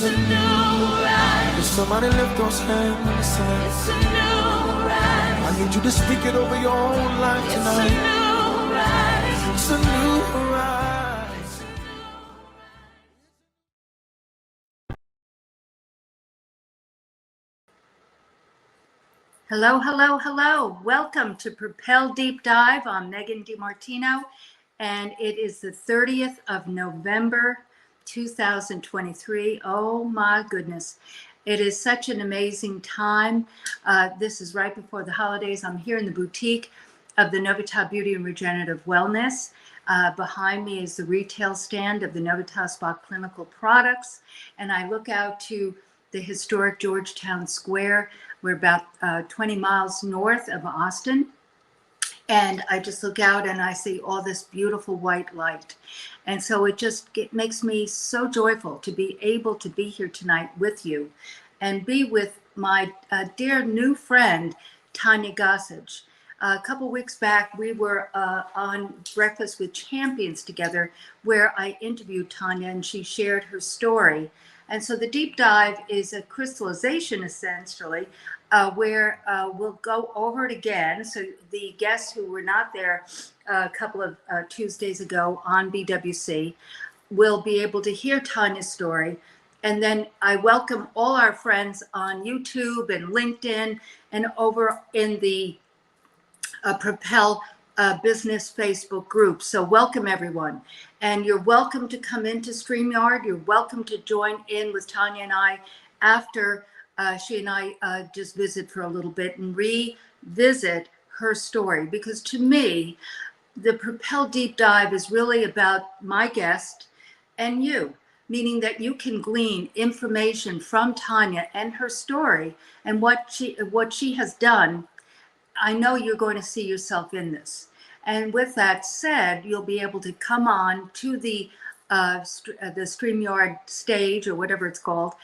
a new rise. If somebody lift those hands and say, it's a new rise. I need you to speak it over your own life tonight. It's a new rise. It's a new rise. Hello, hello, hello. Welcome to Propel Deep Dive. I'm Megan DiMartino, and it is the 30th of November, 2023. Oh my goodness. It is such an amazing time. This is right before the holidays. I'm here in the boutique of the Novitas Beauty and Regenerative Wellness. Behind me is the retail stand of the Novitas Spa Clinical Products, and I look out to the historic Georgetown Square. We're about 20 miles north of Austin. And I just look out and I see all this beautiful white light. And so it makes me so joyful to be able to be here tonight with you and be with my dear new friend, Tonya Gossage. A couple weeks back, we were on Breakfast with Champions together, where I interviewed Tonya and she shared her story. And so the deep dive is a crystallization, essentially, where we'll go over it again. So the guests who were not there a couple of Tuesdays ago on BWC will be able to hear Tonya's story. And then I welcome all our friends on YouTube and LinkedIn and over in the Propel business Facebook group. So welcome everyone. And you're welcome to come into StreamYard. You're welcome to join in with Tonya and I after she and I just visit for a little bit and revisit her story. Because to me, the Propel Deep Dive is really about my guest and you, meaning that you can glean information from Tonya and her story and what she has done. I know you're going to see yourself in this. And with that said, you'll be able to come on to the StreamYard stage or whatever it's called,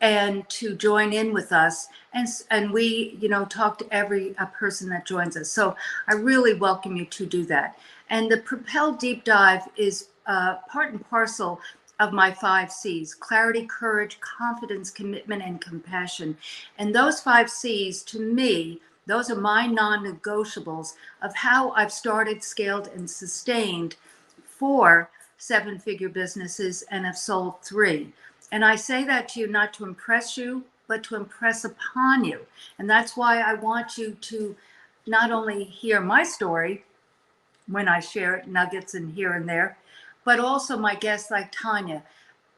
and to join in with us. And we, talk to every person that joins us. So I really welcome you to do that. And the Propel Deep Dive is part and parcel of my 5 C's: clarity, courage, confidence, commitment, and compassion. And those 5 C's, to me, those are my non-negotiables of how I've started, scaled, and sustained 4 7-figure businesses and have sold 3. And I say that to you not to impress you, but to impress upon you. And that's why I want you to not only hear my story when I share nuggets in here and there, but also my guests like Tonya,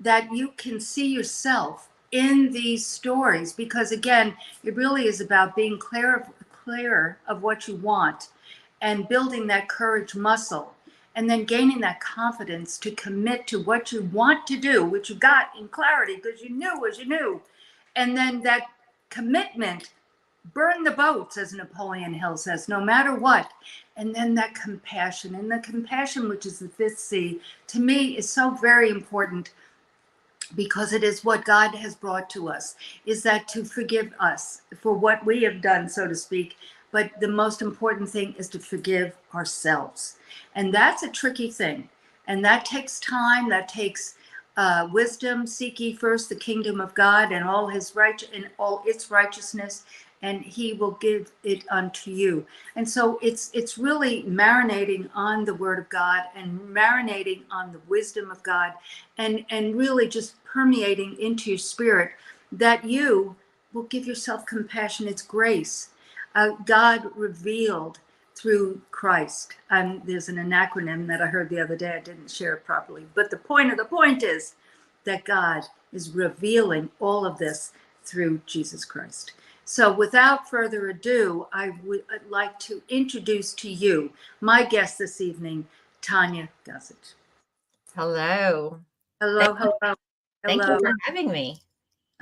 that you can see yourself in these stories. Because again, it really is about being clear of what you want and building that courage muscle, and then gaining that confidence to commit to what you want to do, which you got in clarity because you knew as you knew. And then that commitment, burn the boats, as Napoleon Hill says, no matter what. And then that compassion, and the compassion, which is the 5th C, to me is so very important, because it is what God has brought to us, is that to forgive us for what we have done, so to speak. But the most important thing is to forgive ourselves. And that's a tricky thing. And that takes time, that takes wisdom. Seek ye first the kingdom of God and all its righteousness, and he will give it unto you. And so it's really marinating on the word of God and marinating on the wisdom of God, and really just permeating into your spirit, that you will give yourself compassion. It's grace. God revealed through Christ. There's an acronym that I heard the other day. I didn't share it properly. But the point is that God is revealing all of this through Jesus Christ. So without further ado, I would like to introduce to you my guest this evening, Tonya Gossage. Hello. Hello. Thank you for having me.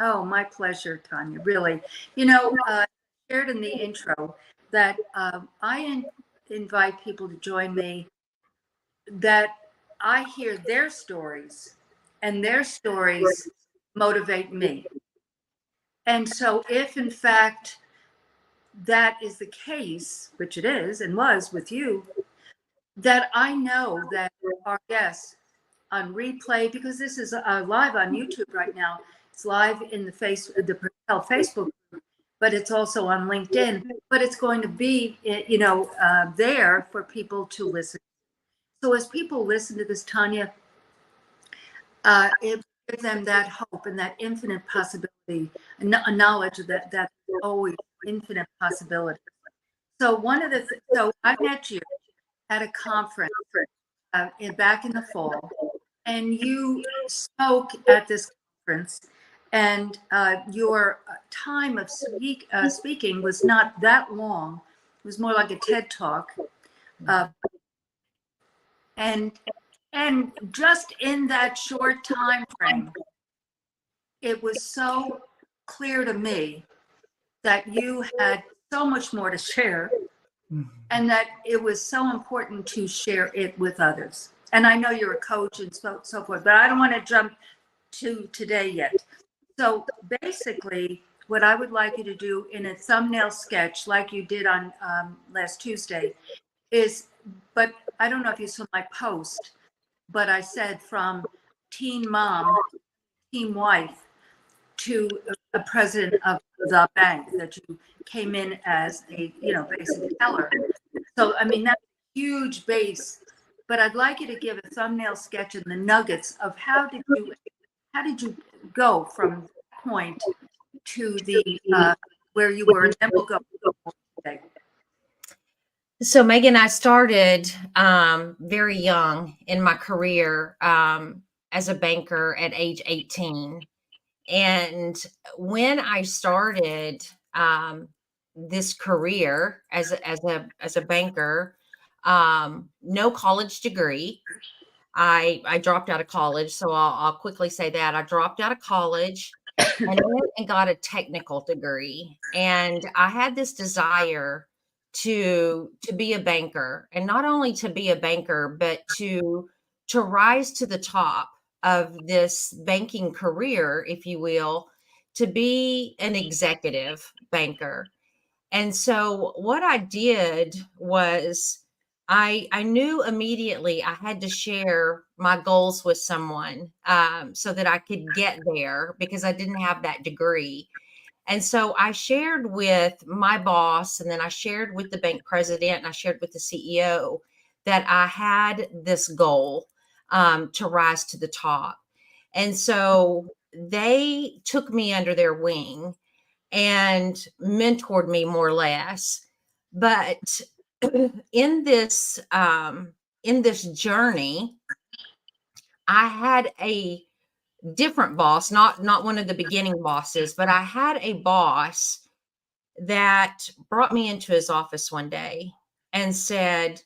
Oh, my pleasure, Tonya, really. I shared in the intro that I invite people to join me, that I hear their stories, and their stories motivate me. And so if in fact that is the case, which it is and was with you, that I know that our guests on replay, because this is live on YouTube right now, It's live in the Propel Facebook group, but it's also on LinkedIn. But it's going to be, there for people to listen. So as people listen to this, Tonya, it gives them that hope and that infinite possibility, and a knowledge that there's always infinite possibility. So so I met you at a conference back in the fall, and you spoke at this conference, and your time of speaking was not that long. It was more like a TED talk, and just in that short time frame, it was so clear to me that you had so much more to share, and that it was so important to share it with others. And I know you're a coach and so forth, but I don't want to jump to today yet. So basically, what I would like you to do in a thumbnail sketch, like you did on last Tuesday, is, but I don't know if you saw my post, but I said from teen mom, teen wife, to a president of the bank, that you came in as a, basic teller. So, I mean, that's a huge base, but I'd like you to give a thumbnail sketch and the nuggets of how did you go from that point to the where you were, and then we'll go today. So Megan, I started very young in my career as a banker at age 18. And when I started this career as a banker, no college degree. I dropped out of college, so I'll quickly say that I dropped out of college and I went and got a technical degree. And I had this desire to be a banker, and not only to be a banker, but to rise to the top of this banking career, if you will, to be an executive banker. And so what I did was I knew immediately I had to share my goals with someone so that I could get there, because I didn't have that degree. And so I shared with my boss, and then I shared with the bank president, and I shared with the CEO that I had this goal to rise to the top. And so they took me under their wing and mentored me more or less. But in this journey, I had a different boss, not one of the beginning bosses, but I had a boss that brought me into his office one day and said,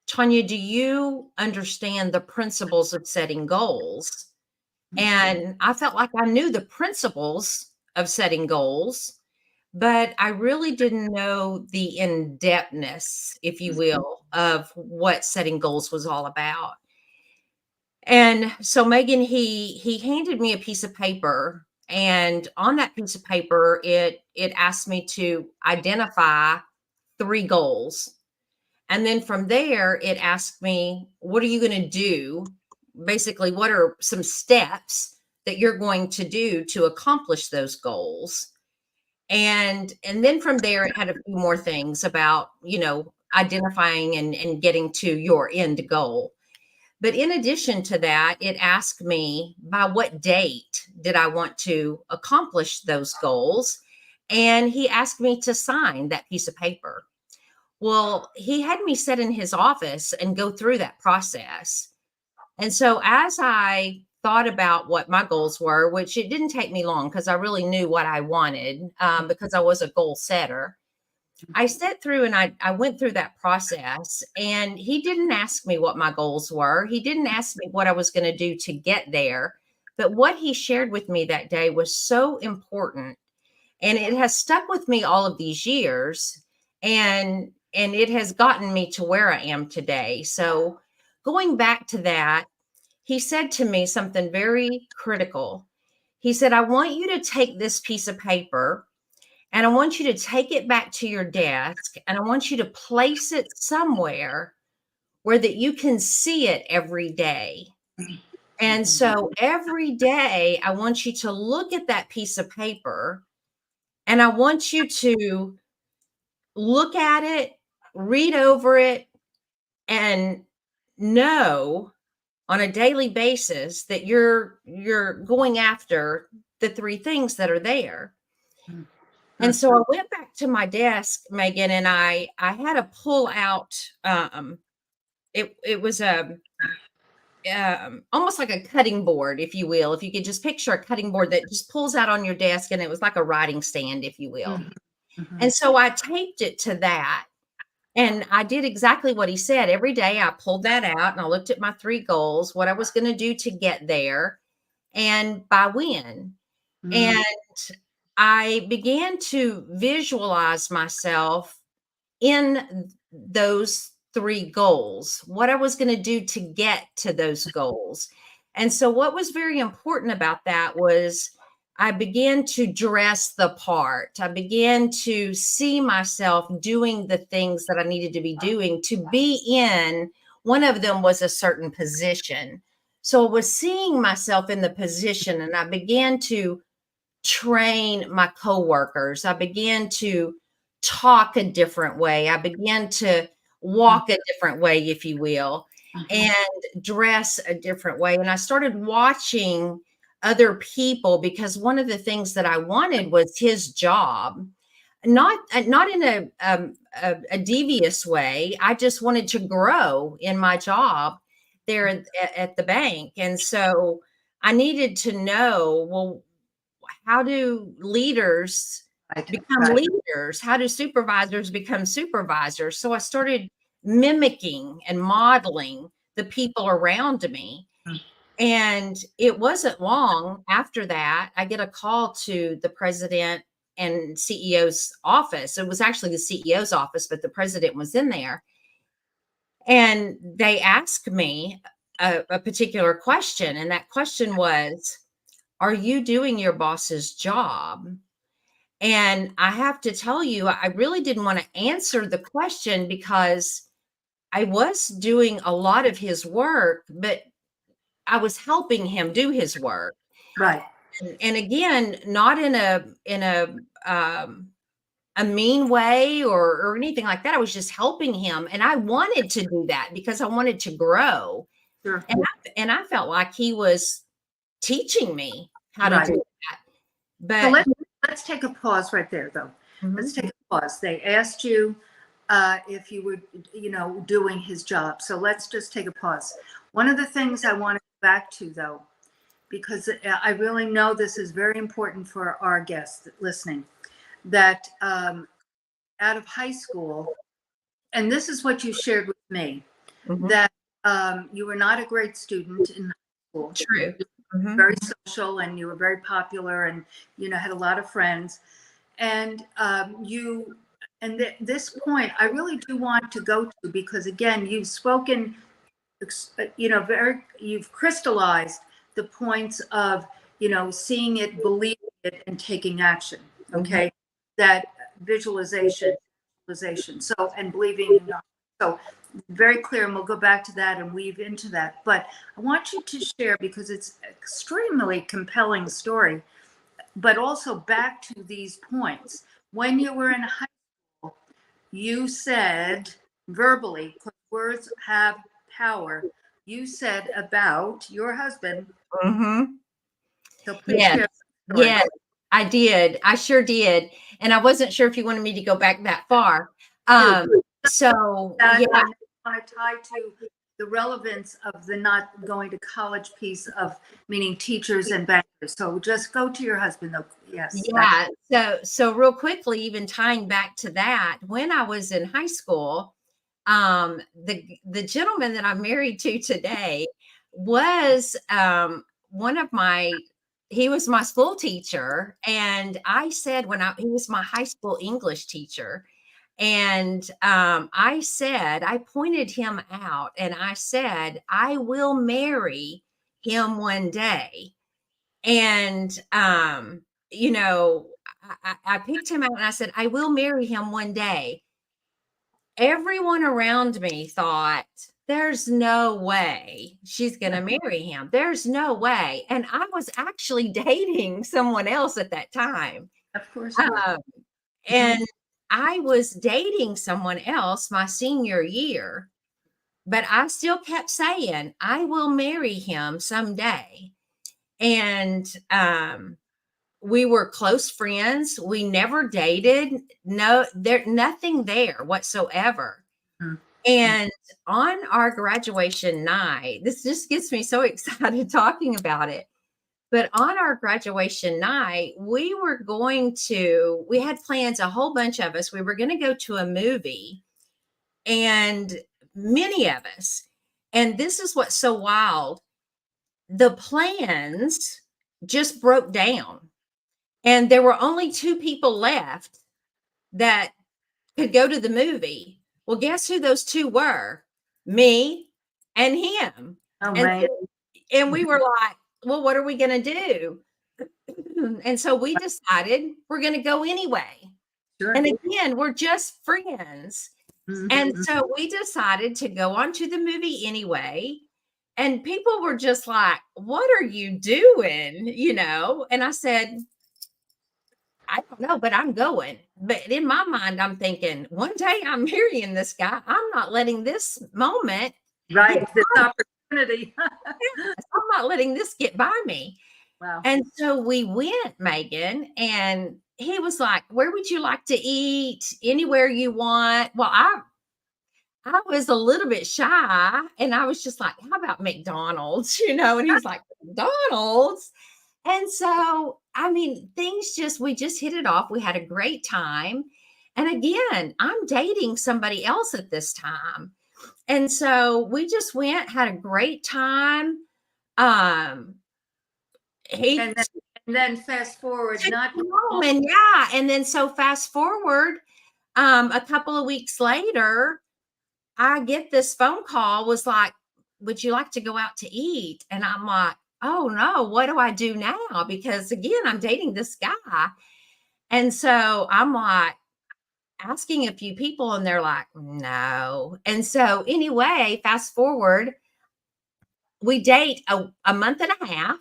"Tonya, do you understand the principles of setting goals?" And I felt like I knew the principles of setting goals, but I really didn't know the in-depthness, if you will, of what setting goals was all about. And so Megan, he handed me a piece of paper, and on that piece of paper, it asked me to identify 3 goals. And then from there, it asked me, what are you going to do? Basically, what are some steps that you're going to do to accomplish those goals? And then from there, it had a few more things about, identifying and getting to your end goal. But in addition to that, it asked me by what date did I want to accomplish those goals? And he asked me to sign that piece of paper. Well, he had me sit in his office and go through that process. And so as I thought about what my goals were, which it didn't take me long because I really knew what I wanted because I was a goal setter, I sat through and I went through that process, and he didn't ask me what my goals were. He didn't ask me what I was going to do to get there. But what he shared with me that day was so important, and it has stuck with me all of these years, and it has gotten me to where I am today. So going back to that, he said to me something very critical. He said, "I want you to take this piece of paper, and I want you to take it back to your desk, and I want you to place it somewhere where that you can see it every day." And so every day I want you to look at that piece of paper, and I want you to look at it, read over it, and know on a daily basis that you're going after the three things that are there. And so I went back to my desk, Megan, and I had to pull out it was a almost like a cutting board, if you will. If you could just picture a cutting board that just pulls out on your desk, and it was like a writing stand, if you will. And so I taped it to that. And I did exactly what he said. Every day I pulled that out and I looked at my three goals, what I was going to do to get there, and by when. And I began to visualize myself in those three goals, what I was going to do to get to those goals. And so, what was very important about that was I began to dress the part. I began to see myself doing the things that I needed to be doing to be in. One of them was a certain position. So, I was seeing myself in the position, and I began to train my coworkers. I began to talk a different way. I began to walk a different way, if you will, and dress a different way. And I started watching other people, because one of the things that I wanted was his job, not in a devious way. I just wanted to grow in my job there at the bank. And so I needed to know, well, how do leaders become leaders? How do supervisors become supervisors? So I started mimicking and modeling the people around me. And it wasn't long after that, I get a call to the president and CEO's office. It was actually the CEO's office, but the president was in there. And they asked me a particular question. And that question was, are you doing your boss's job? And I have to tell you, I really didn't want to answer the question, because I was doing a lot of his work, but I was helping him do his work. Right. And again, not in a mean way or anything like that. I was just helping him, and I wanted to do that because I wanted to grow. Sure. And I felt like he was teaching me how to do that. But So let's take a pause right there, though. Let's take a pause. They asked you if you were, doing his job. So let's just take a pause. One of the things I want to go back to, though, because I really know this is very important for our guests listening, that out of high school, and this is what you shared with me, that you were not a great student in high school. True. Very social, and you were very popular, and had a lot of friends. And this point I really do want to go to, because again, you've spoken, you've crystallized the points of seeing it, believing it, and taking action. Okay, that visualization, so, and believing. So very clear, and we'll go back to that and weave into that. But I want you to share, because it's extremely compelling story, but also back to these points. When you were in high school, you said verbally, because words have power, you said about your husband. So please share the story. Yes, I did. I sure did. And I wasn't sure if you wanted me to go back that far. So I yeah, want to tie to the relevance of the not going to college piece of meaning teachers and bankers. So just go to your husband, though. Yes. Yeah. So real quickly, even tying back to that, when I was in high school, the gentleman that I'm married to today was one of he was my school teacher. And I said, he was my high school English teacher. And I pointed him out, and I said, I will marry him one day. And, I picked him out and I said, I will marry him one day. Everyone around me thought there's no way she's going to marry him. There's no way. And I was actually dating someone else at that time. Of course you were. Um, and I was dating someone else my senior year, but I still kept saying, I will marry him someday. And we were close friends. We never dated. No, nothing there whatsoever. Mhm. And on our graduation night, this just gets me so excited talking about it. But on our graduation night, we had plans, a whole bunch of us. We were going to go to a movie, and many of us. And this is what's so wild. The plans just broke down, and there were only 2 people left that could go to the movie. Well, guess who those 2 were? Me and him. Oh, And man. and we were like, well, what are we going to do? And so we decided we're going to go anyway. Sure. And again, we're just friends. And Mhm. so we decided to go on to the movie anyway. And people were just like, what are you doing? And I said, I don't know, but I'm going. But in my mind, I'm thinking, one day I'm marrying this guy. I'm not letting this moment Right. get This opportunity. I'm not letting this get by me. Wow. And so we went, Megan, and he was like, where would you like to eat? Anywhere you want. Well, I was a little bit shy, and I was just like, how about McDonald's? And he was like, McDonald's. And so, I mean, we just hit it off. We had a great time. And again, I'm dating somebody else at this time. And so we just went, had a great time. He And then fast forward, not home, and yeah, and then so fast forward, a couple of weeks later, I get this phone call, was like, would you like to go out to eat? And I'm like, oh no, what do I do now? Because again, I'm dating this guy. And so I'm like asking a few people, and they're like, no. And so anyway, fast forward, we date a month and a half,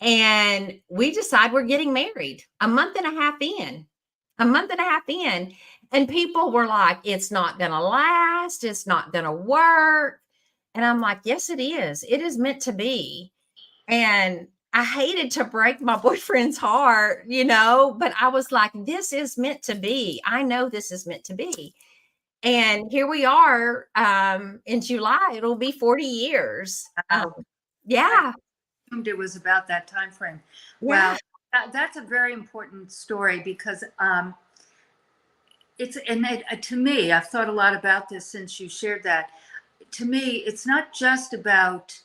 and we decide we're getting married a month and a half in. And people were like, it's not going to last. It's not going to work. And I'm like, yes, it is. It is meant to be. And I hated to break my boyfriend's heart, but I was like, this is meant to be. I know this is meant to be. And here we are, in July, it'll be 40 years. Yeah. it was about that time frame. Yeah. Wow. That's a very important story because to me, I've thought a lot about this since you shared that. To me, it's not just about,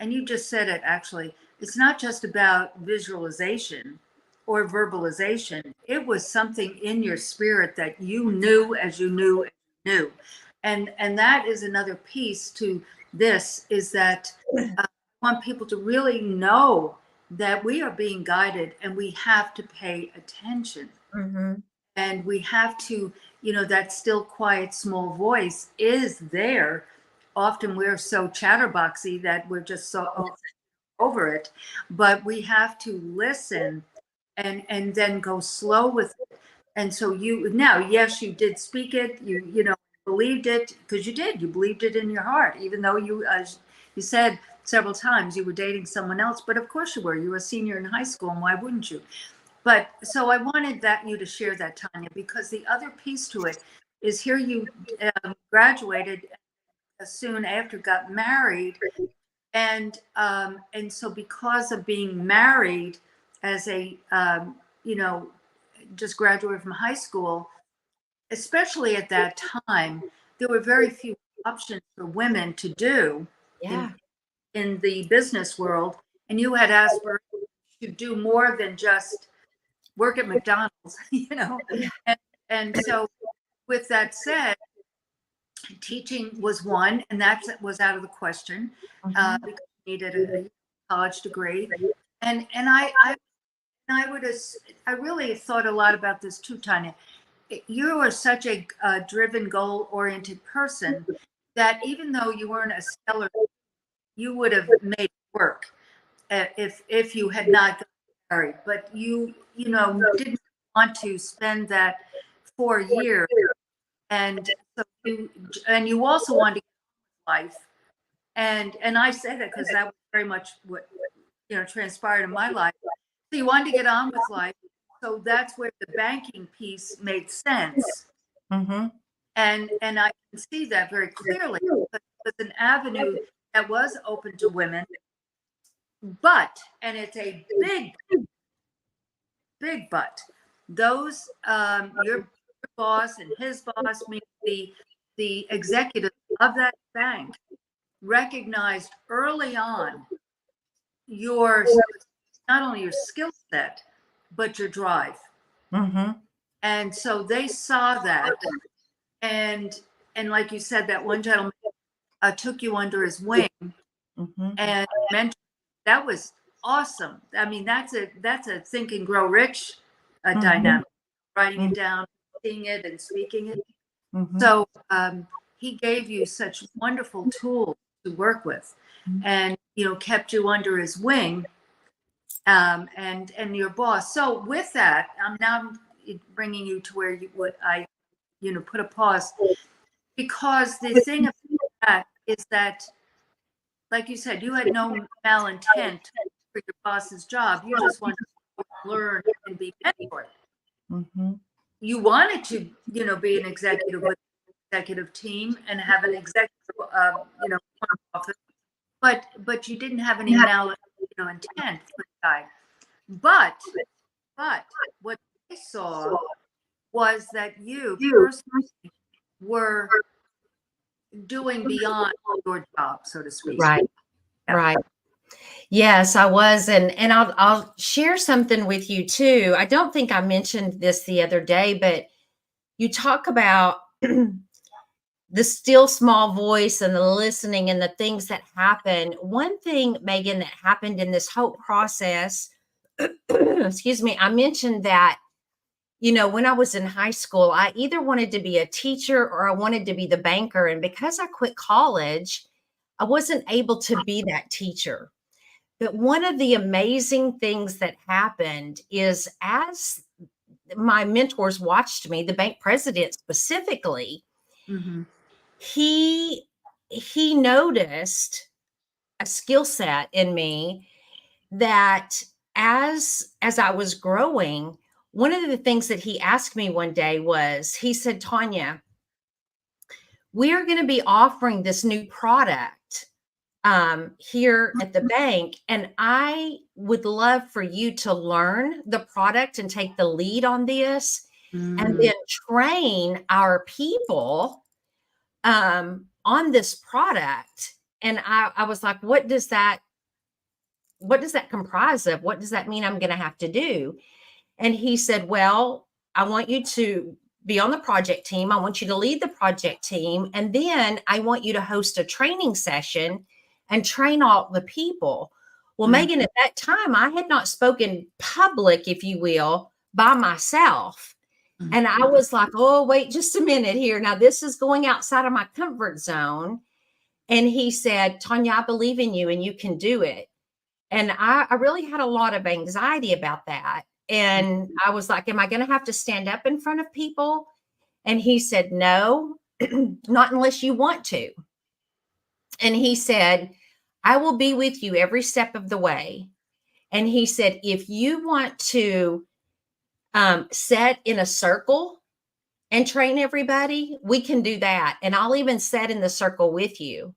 and you just said it actually, it's not just about visualization or verbalization. It was something in your spirit that you knew as you knew as you knew. And that is another piece to this, is that I want people to really know that we are being guided, and we have to pay attention. Mm-hmm. And we have to, that still quiet small voice is there. Often we're so chatterboxy that we're just so over it, but we have to listen and then go slow with it. And so yes, you did speak it, you believed it, because you believed it in your heart, even though you, as you said several times, you were dating someone else. But of course you were a senior in high school, and why wouldn't you? But so I wanted you to share that, Tonya, because the other piece to it is, here you graduated soon after, got married, and so because of being married as a just graduated from high school, especially at that time, there were very few options for women to do Yeah. in the business world, and you had aspirations to do more than just work at McDonald's, and so with that said, teaching was one, and that was out of the question, because you needed a college degree, and I really thought a lot about this too, Tonya. You are such a driven, goal-oriented person that even though you weren't a stellar, you would have made it work if you had not gotten married. But you didn't want to spend that 4 years, and so you also wanted to get life. And I say that because that was very much what transpired in my life. So you wanted to get on with life. So that's where the banking piece made sense. Mm-hmm. And I can see that very clearly. But it was an avenue that was open to women. But, and it's a big, big but, those, your boss and his boss, meaning the executive of that bank, recognized early on your, not only your skill set, but your drive. Mm-hmm. And so they saw that. And like you said, that one gentleman took you under his wing Mm-hmm. and mentored. That was awesome. I mean, that's a think and grow rich Mm-hmm. dynamic, writing it down, seeing it and speaking it. Mm-hmm. So he gave you such wonderful tools to work with, and kept you under his wing, and your boss. So with that, I'm now bringing you to where you would put a pause, because the thing about that is that, like you said, you had no malintent for your boss's job. You just wanted to learn and be mentored. Mm-hmm. You wanted to, be an executive with an executive team and have an executive, office, but you didn't have any intent for the guy. But what I saw was that you personally were doing beyond your job, so to speak. Right. Yeah. Right. Yes, I was. And I'll share something with you too. I don't think I mentioned this the other day, but you talk about the still small voice and the listening and the things that happen. One thing, Megan, that happened in this whole process, excuse me, I mentioned that, when I was in high school, I either wanted to be a teacher or I wanted to be the banker. And because I quit college, I wasn't able to be that teacher. But one of the amazing things that happened is, as my mentors watched me, the bank president specifically, Mm-hmm. he noticed a skill set in me that as I was growing, one of the things that he asked me one day was, he said, Tonya, we're going to be offering this new product here at the bank, and I would love for you to learn the product and take the lead on this, and then train our people on this product. And I was like, what does that comprise of? What does that mean I'm going to have to do? And he said, well, I want you to be on the project team. I want you to lead the project team. And then I want you to host a training session and train all the people. Well, Megan, at that time, I had not spoken public, if you will, by myself. And I was like, oh, wait just a minute here. Now, this is going outside of my comfort zone. And he said, Tonya, I believe in you and you can do it. And I really had a lot of anxiety about that. And I was like, am I going to have to stand up in front of people? And he said, no, not unless you want to. And he said, I will be with you every step of the way. And he said, if you want to sit in a circle and train everybody, we can do that. And I'll even sit in the circle with you.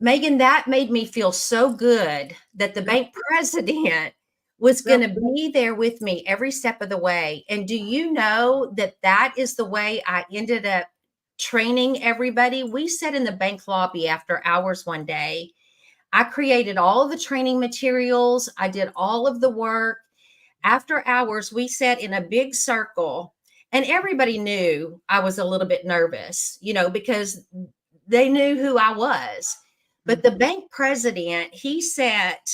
Megan, that made me feel so good that the bank president was going to be there with me every step of the way. And do you know that is the way I ended up training everybody? We sat in the bank lobby after hours one day. I created all of the training materials. I did all of the work. After hours, we sat in a big circle, and everybody knew I was a little bit nervous, because they knew who I was. But the bank president, he sat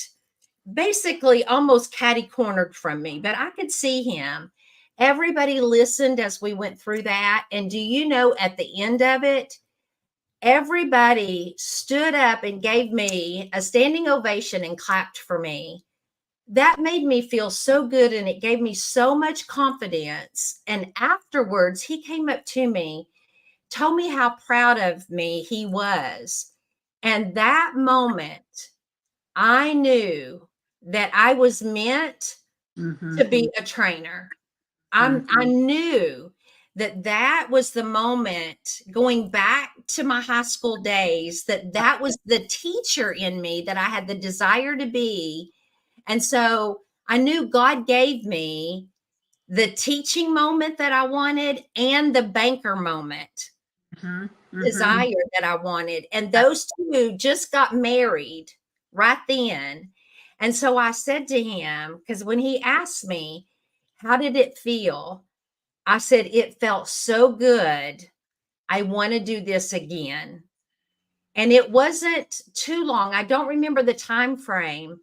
basically almost catty-cornered from me, but I could see him. Everybody listened as we went through that. And do you know, at the end of it, everybody stood up and gave me a standing ovation and clapped for me. That made me feel so good, and it gave me so much confidence. And afterwards, he came up to me, told me how proud of me he was. And that moment, I knew that I was meant Mm-hmm. to be a trainer. I knew that that was the moment, going back to my high school days, that that was the teacher in me that I had the desire to be. And so I knew God gave me the teaching moment that I wanted and the banker moment Mm-hmm. Mm-hmm. desire that I wanted. And those two just got married right then. And so I said to him, because when he asked me, how did it feel? I said, it felt so good. I want to do this again. And it wasn't too long. I don't remember the time frame,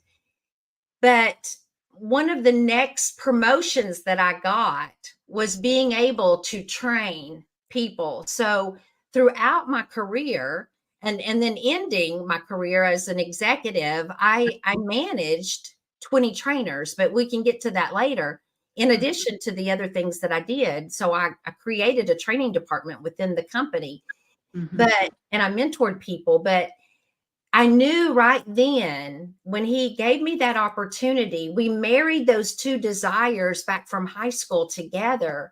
but one of the next promotions that I got was being able to train people. So throughout my career and then ending my career as an executive, I managed 20 trainers, but we can get to that later. In addition to the other things that I did. So I created a training department within the company, Mm-hmm. and I mentored people, but I knew right then when he gave me that opportunity, we married those two desires back from high school together.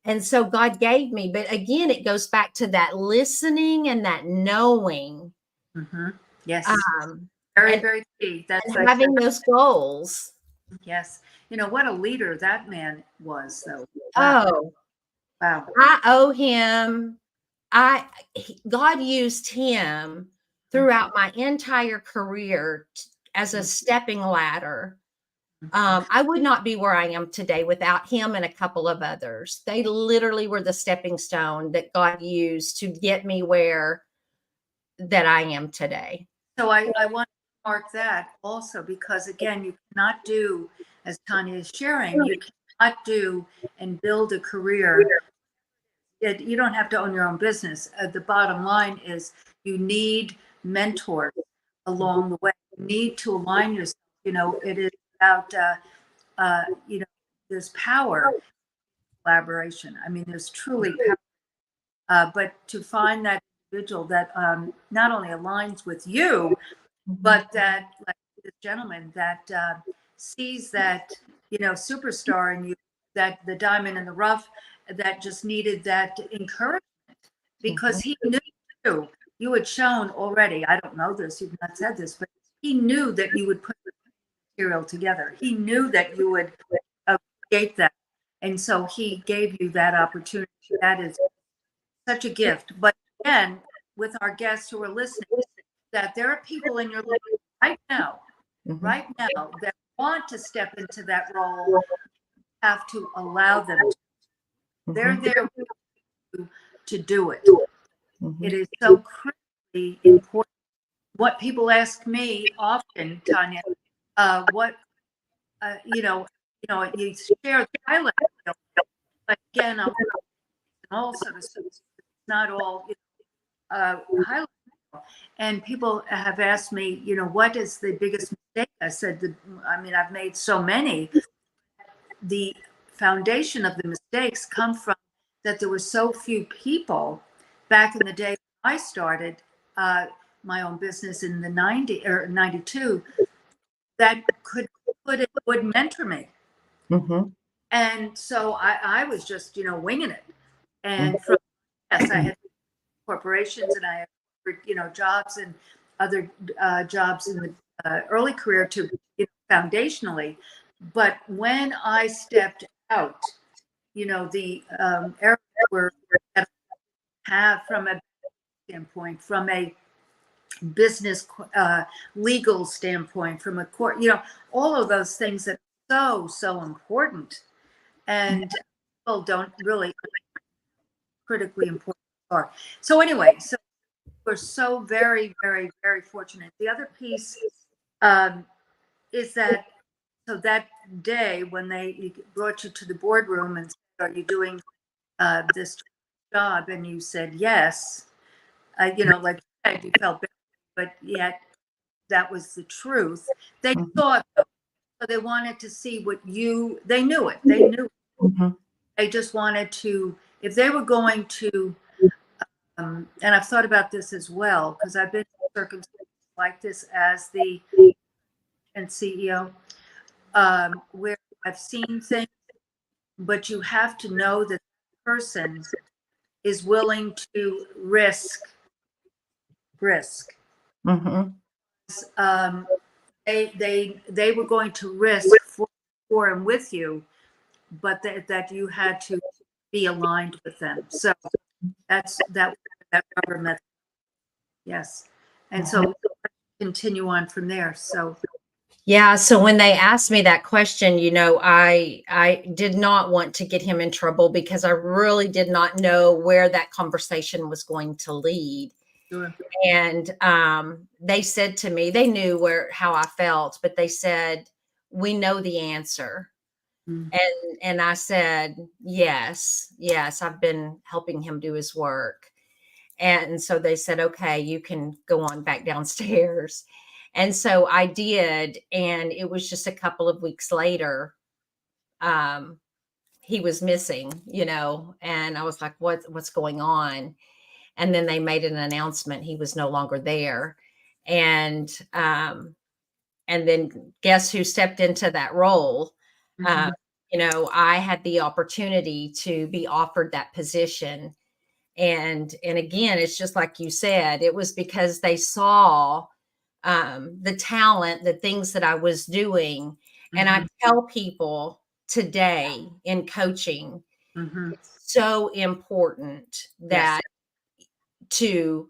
And so God gave me, but again, it goes back to that listening and that knowing, Mm-hmm. Yes. um, Very, and, very key. That's and having those goals. yes. You know, what a leader that man was, though. Wow. Oh, Wow. I owe him. God used him throughout my entire career as a stepping ladder. I would not be where I am today without him and a couple of others. They literally were the stepping stone that God used to get me where that I am today. So I want to mark that also, because again, you cannot do, as Tonya is sharing, you cannot do and build a career. You don't have to own your own business. The bottom line is you need mentors along the way. You need to align yourself. You know, it is about, you know, there's power in collaboration. I mean, there's truly power. But to find that individual that not only aligns with you, but that, like this gentleman, that sees that, you know, superstar in you, that the diamond in the rough, that just needed that encouragement, because he knew you had shown already. I don't know this, you've not said this, but he knew that you would put the material together. He knew that you would create that. And so he gave you that opportunity. That is such a gift. But again, with our guests who are listening, that there are people in your life right now, that want to step into that role, have to allow them to. They're there to do it. It is so critically important. What people ask me often, Tonya, what you you share the highlight reel, but again, also it's not all highlight. And people have asked me, you know, what is the biggest mistake? I said, I mean, I've made so many. The foundation of the mistakes come from that there were so few people back in the day when I started my own business in the 90 or 92 that would mentor me. And so I was just, you know, winging it. And from, yes, I had corporations and I had, you know, jobs and other jobs in the early career to, you know, foundationally. But when I stepped out, you know, the areas where I have, from a standpoint, from a business legal standpoint, from a court, you know, all of those things that are so important, and people don't really critically important are. So anyway, so we're so very, very, very fortunate. The other piece is that, so that day when they brought you to the boardroom and said, are you doing this job? And you said yes. like you said, you felt bad, but yet that was the truth. They Mhm. saw it, though. So they wanted to see they knew it. They knew it. Mhm. They just wanted to, if they were going to, and I've thought about this as well, because I've been in circumstances like this as the and CEO, where I've seen things, but you have to know that the person is willing to risk. Mhm. Um, they were going to risk for and with you, but that you had to be aligned with them. So that rubber method. Yes. And so continue on from there. So Yeah, so when they asked me that question, I did not want to get him in trouble because I really did not know where that conversation was going to lead. sure. And they said to me, they knew how I felt, but they said, "We know the answer." Mm. And I said, "Yes, yes, I've been helping him do his work." And so they said, "Okay, you can go on back downstairs." And so I did. And it was just a couple of weeks later, um, he was missing, and I was like, what's going on? And then they made an announcement he was no longer there. And and then guess who stepped into that role? Mhm. I had the opportunity to be offered that position. And again, it's just like you said, it was because they saw the talent, the things that I was doing. And I Mhm. tell people today in coaching, Mhm. so important Yes. that to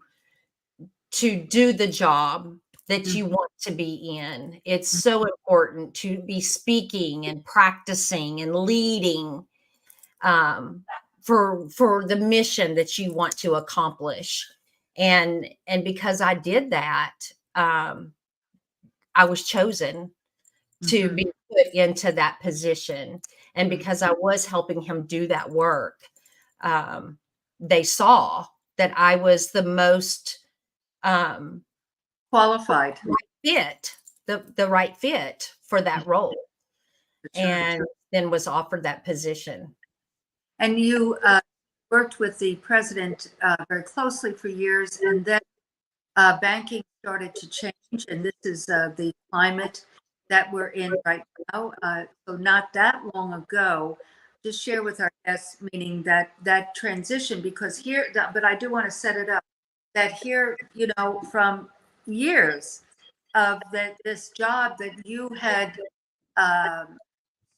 do the job that Mhm. you want to be in. It's so important to be speaking and practicing and leading, um, for the mission that you want to accomplish. And because I did that, um, I was chosen to Mhm. be put into that position. And because I was helping him do that work, um, they saw that I was the most um, Qualified. fit, the right fit for that role, Sure. and then was offered that position. And you worked with the president very closely for years, and then banking started to change, and this is the climate that we're in right now. So not that long ago, just share with our guests, meaning that transition, because here, but I do want to set it up that here, from years of this job that you had um,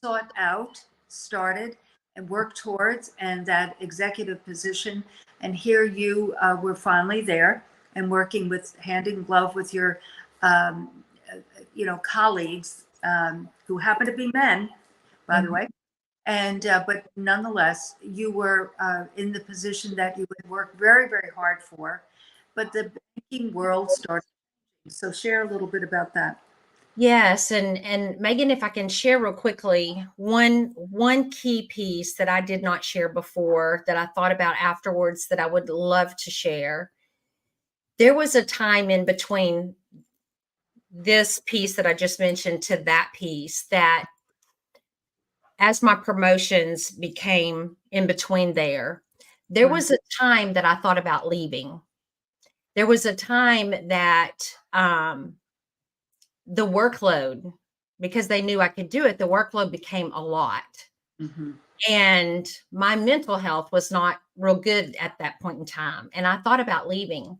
sought out, started, and worked towards, and that executive position. And here you were finally there and working with hand in glove with your, colleagues who happen to be men, by the Mhm. way. And but nonetheless, you were in the position that you would work very, very hard for. But the banking world started. So share a little bit about that. Yes, and Megan, if I can share real quickly, one key piece that I did not share before that I thought about afterwards that I would love to share. There was a time in between this piece that I just mentioned to that piece that as my promotions became in between there Right. was a time that I thought about leaving. There was a time that the workload, because they knew I could do it, the workload became a lot. Mm-hmm. And my mental health was not real good at that point in time. And I thought about leaving.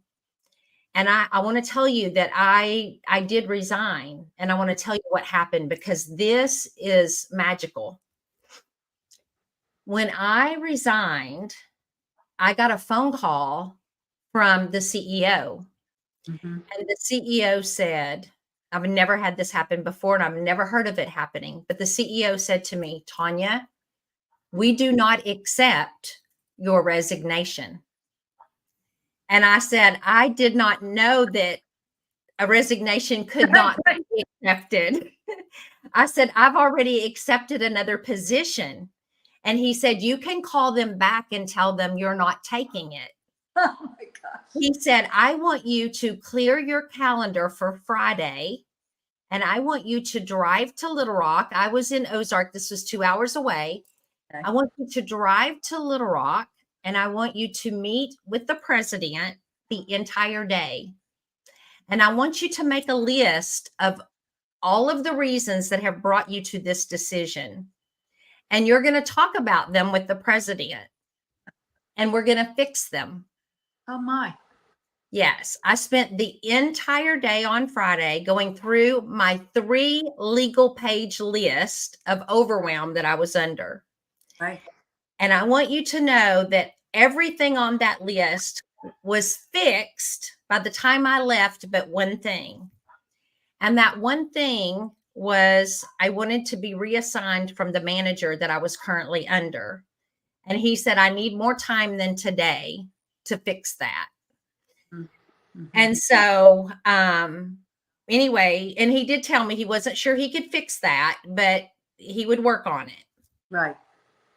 And I want to tell you that I did resign. And I want to tell you what happened because this is magical. When I resigned, I got a phone call from the CEO. Mm-hmm. And the CEO said, I've never had this happen before and I've never heard of it happening. But the CEO said to me, Tonya, we do not accept your resignation. And I said, I did not know that a resignation could not be accepted. I said, I've already accepted another position. And he said, you can call them back and tell them you're not taking it. Oh my He said, I want you to clear your calendar for Friday, and I want you to drive to Little Rock. I was in Ozark. This was 2 hours away. Okay. I want you to drive to Little Rock, and I want you to meet with the president the entire day. And I want you to make a list of all of the reasons that have brought you to this decision. And you're going to talk about them with the president, and we're going to fix them. Oh my. Yes, I spent the entire day on Friday going through my 3 legal page list of overwhelm that I was under. Right. And I want you to know that everything on that list was fixed by the time I left, but one thing. And that one thing was I wanted to be reassigned from the manager that I was currently under. And he said, I need more time than today to fix that. Mm-hmm. And so, anyway, and he did tell me he wasn't sure he could fix that, but he would work on it. Right.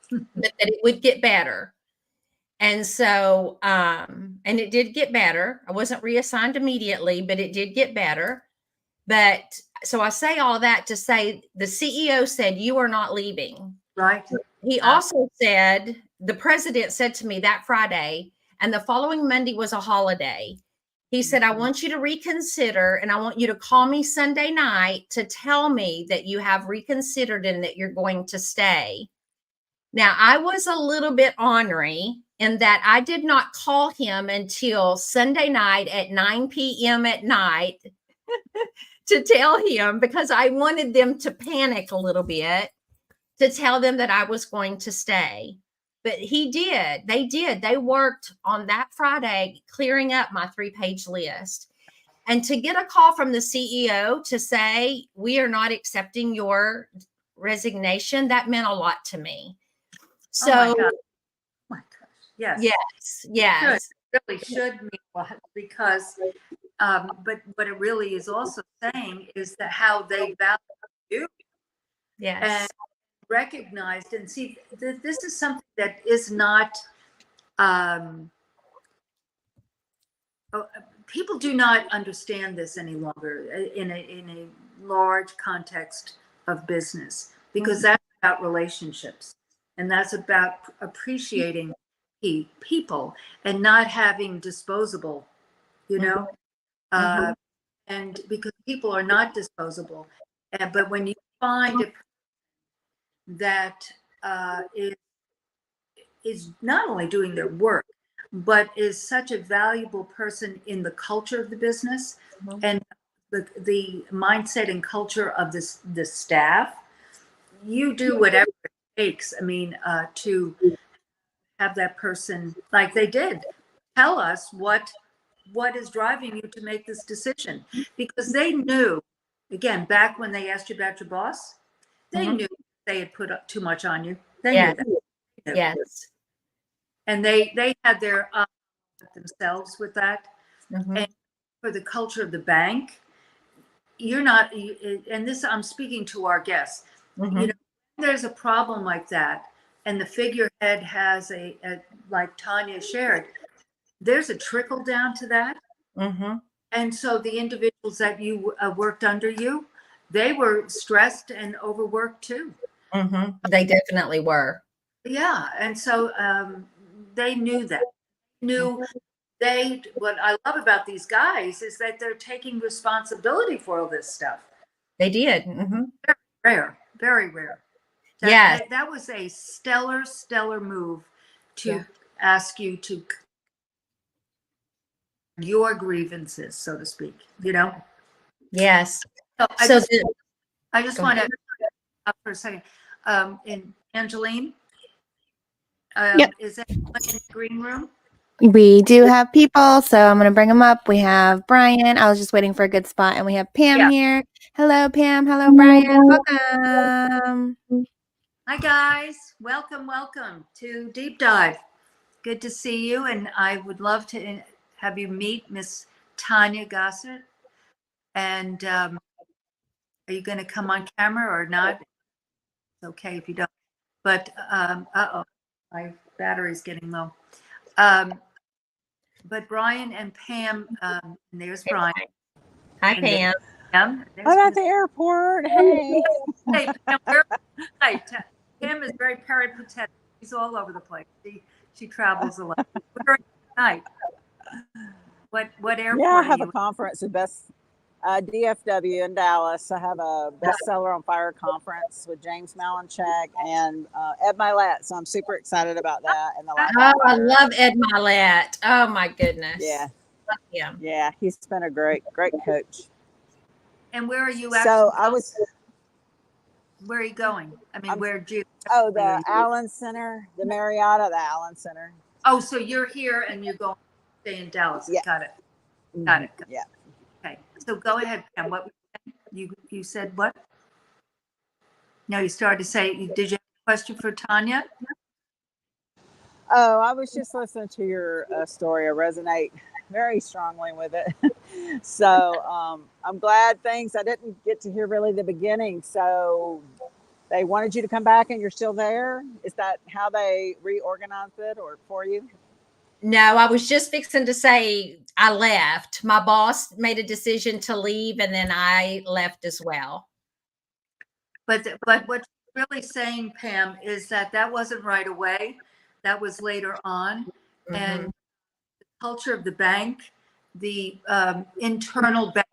But that it would get better. And so, and it did get better. I wasn't reassigned immediately, but it did get better. But so I say all that to say the CEO said, you are not leaving. Right. He also said, the president said to me that Friday, and the following Monday was a holiday. He said, I want you to reconsider, and I want you to call me Sunday night to tell me that you have reconsidered and that you're going to stay. Now, I was a little bit ornery in that I did not call him until Sunday night at 9 p.m. at night to tell him, because I wanted them to panic a little bit, to tell them that I was going to stay. But he did. They did. They worked on that Friday, clearing up my 3-page list. And to get a call from the CEO to say, we are not accepting your resignation, that meant a lot to me. So, oh my God. Oh my gosh. yes, yes. It really should mean a lot, because, but what it really is also saying is that how they value you. Yes. And recognized, and see, this is something that is not, people do not understand this any longer in a large context of business, because that's about relationships, and that's about appreciating people and not having disposable, you know, and because people are not disposable. But when you find a that is not only doing their work, but is such a valuable person in the culture of the business and the mindset and culture of the staff, you do whatever it takes. I mean, to have that person, like they did, tell us what is driving you to make this decision, because they knew, again, back when they asked you about your boss, they knew they had put up too much on you. They knew that. Yes. And they had their themselves with that. And for the culture of the bank, you're not, and this, I'm speaking to our guests, you know, there's a problem like that, and the figurehead has a like Tonya shared, there's a trickle down to that. And so the individuals that you worked under you, they were stressed and overworked too. They definitely were. Yeah. And so they knew that. What I love about these guys is that they're taking responsibility for all this stuff. They did. Very rare. That was a stellar move to ask you to your grievances, so to speak, you know? Yes. So I just want to up for a second. In Angeline, is anyone in the green room? We do have people, so I'm going to bring them up. We have Brian. I was just waiting for a good spot. And we have Pam here. Hello, Pam. Hello, Brian. Welcome. Hi, guys. Welcome to Deep Dive. Good to see you. And I would love to have you meet Miss Tonya Gossage. And are you going to come on camera or not? It's okay if you don't. But, uh-oh, my battery's getting low. but Brian and Pam, and there's Brian. Hi, And there's Pam. Pam. I'm at the airport. Hey. Hey, Pam, where are you? Pam is very peripatetic. She's all over the place. She travels a lot. Where are you tonight? What airport Yeah, I are have a you? conference at DFW in Dallas. I have a bestseller on fire conference with James Malinchak and Ed Milet. So I'm super excited about that. And the Life on Oh, I Fire. love Ed Milet. Oh my goodness. Yeah, Love him. yeah, he's been a great coach. And where are you So actually? Where are you going? I mean, where do you? Oh, the Allen Center, the Marriott at the Allen Center. Oh, so you're here and you're going to stay in Dallas. Yeah. Got it. Got it. Yeah. Okay. So go ahead, Pam. What you said? What? No, you started to say. Did you have a question for Tonya? Oh, I was just listening to your story. I resonate very strongly with it. So I'm glad I didn't get to hear really the beginning. So they wanted you to come back and you're still there. Is that how they reorganized it or for you? No, I was just fixing to say I left. My boss made a decision to leave, and then I left as well. But what you're really saying, Pam, is that wasn't right away. That was later on, and the culture of the bank, the internal banking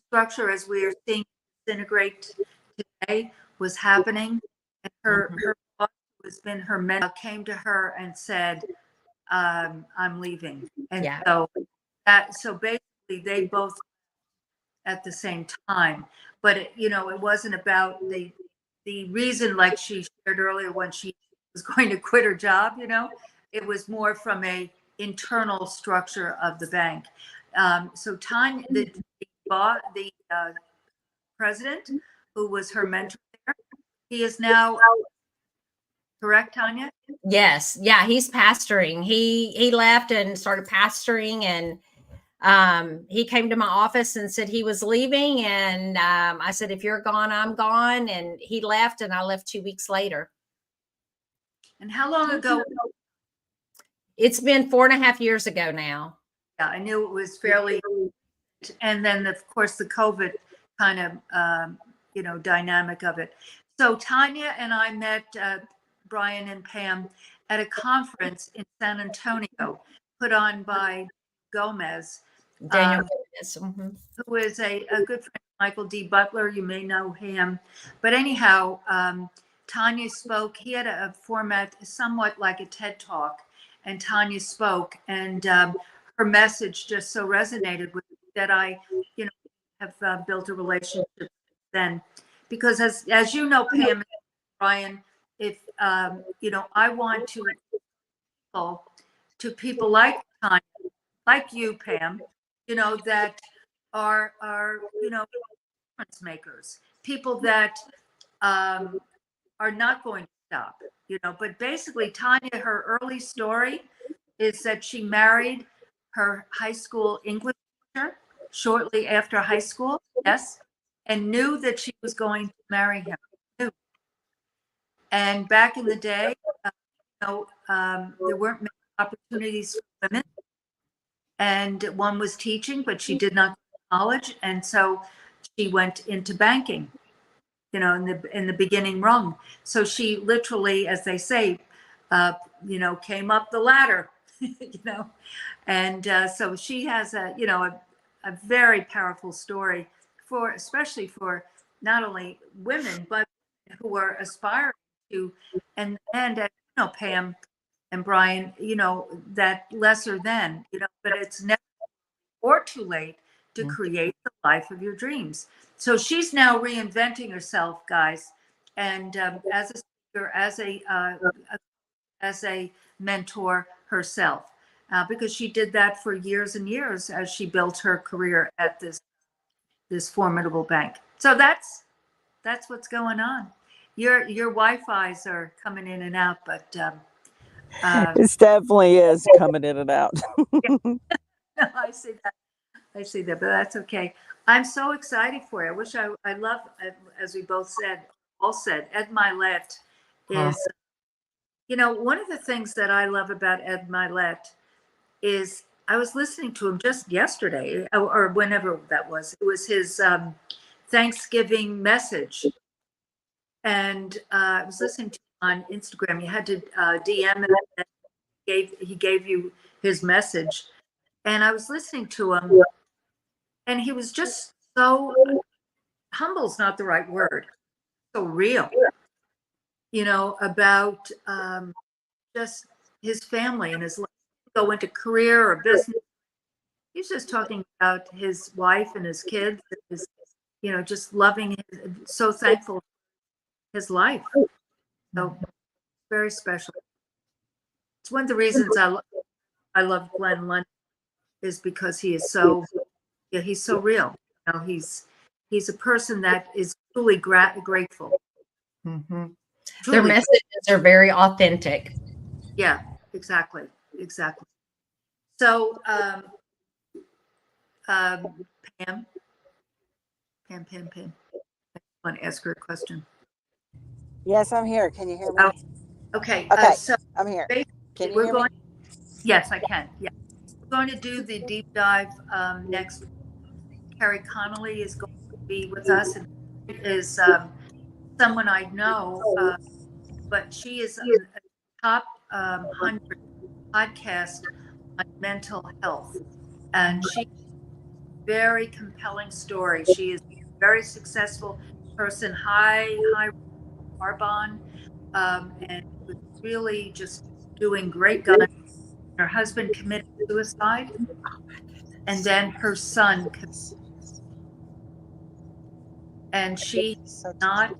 structure, as we are seeing disintegrate today, was happening. And her boss, who has been her mentor, came to her and said, "I'm leaving." And Yeah. so basically, they both at the same time. But it wasn't about the reason, like she shared earlier, when she was going to quit her job. It was more from a internal structure of the bank. So Tanya, the president, who was her mentor there, he is now correct, Tanya? Yes. Yeah. He's pastoring. He left and started pastoring, and he came to my office and said he was leaving. And I said, if you're gone, I'm gone. And he left, and I left 2 weeks later. And how long ago? It's been 4.5 years ago now. Yeah, I knew it was fairly. And then, of course, the COVID kind of, dynamic of it. So Tanya and I met Brian and Pam at a conference in San Antonio put on by Gomez, Daniel, who is a good friend, Michael D. Butler. You may know him. But anyhow, Tanya spoke. He had a format somewhat like a TED Talk, and Tanya spoke. And her message just so resonated with me that I, have built a relationship then. Because as you know, Pam and Brian, if, I want people like Tanya, like you, Pam, that are difference makers, people that are not going to stop, but basically Tanya, her early story is that she married her high school English teacher shortly after high school, yes, and knew that she was going to marry him. And back in the day, there weren't many opportunities for women, and one was teaching, but she did not go to college, and so she went into banking, in the beginning rung. So she literally, as they say, came up the ladder, and so she has a very powerful story especially for not only women, but who are aspiring to, and Pam and Brian, that lesser than, but it's never or too late to create the life of your dreams. So she's now reinventing herself, guys, and as a speaker, as a mentor herself, because she did that for years and years as she built her career at this formidable bank. So that's what's going on. Your Wi-Fi's are coming in and out, but It definitely is coming in and out. I see that, but that's okay. I'm so excited for you. I wish I love, as we all said, Ed Milet is, one of the things that I love about Ed Milet is I was listening to him just yesterday or whenever that was. It was his Thanksgiving message. And I was listening to him on Instagram. You had to DM him. And he gave you his message. And I was listening to him, and he was just so humble's not the right word. So real, about just his family and his life. Go into career or business. He's just talking about his wife and his kids. His, just loving. So thankful for his life. So very special. It's one of the reasons I love Glenn Lundy is because he is so he's so real. He's a person that is truly grateful. Mm-hmm. Their Truly, messages are very authentic. yeah, exactly. So, Pam, I want to ask her a question. Yes, I'm here. Can you hear me? Oh, okay. Okay, So I'm here. Can you we're hear going. me? Yes, I can. Yeah, we're going to do the deep dive next. Carrie Connolly is going to be with us, and is someone I know, but she is a top 100 podcast on mental health, and she very compelling story. She is a very successful person, high carbon, and was really just doing great guns. Her husband committed suicide, and then her son, and she So not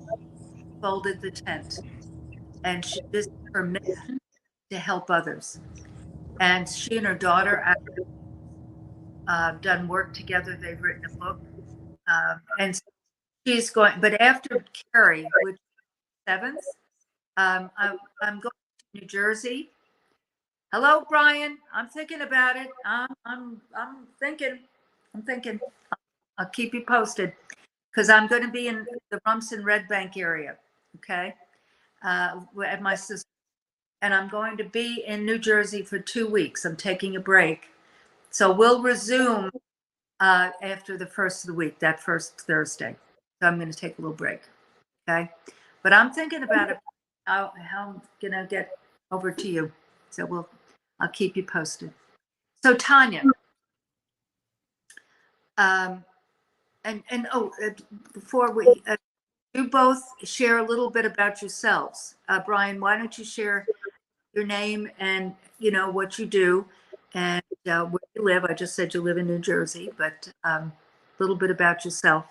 folded the tent, and this is her mission to help others. And she and her daughter have done work together. They've written a book, and so she's going. But after Carrie, which is 7th, I'm going to New Jersey. Hello, Brian. I'm thinking about it. I'm thinking. I'll keep you posted because I'm going to be in the Rumson Red Bank area. Okay, at my sister, and I'm going to be in New Jersey for 2 weeks. I'm taking a break, so we'll resume after the first of the week, that first Thursday. So I'm going to take a little break. Okay, but I'm thinking about it. How I'm going to get over to you. So I'll keep you posted. So Tonya, and before we you both share a little bit about yourselves. Brian, why don't you share your name and what you do and where you live? I just said you live in New Jersey, but a little bit about yourself.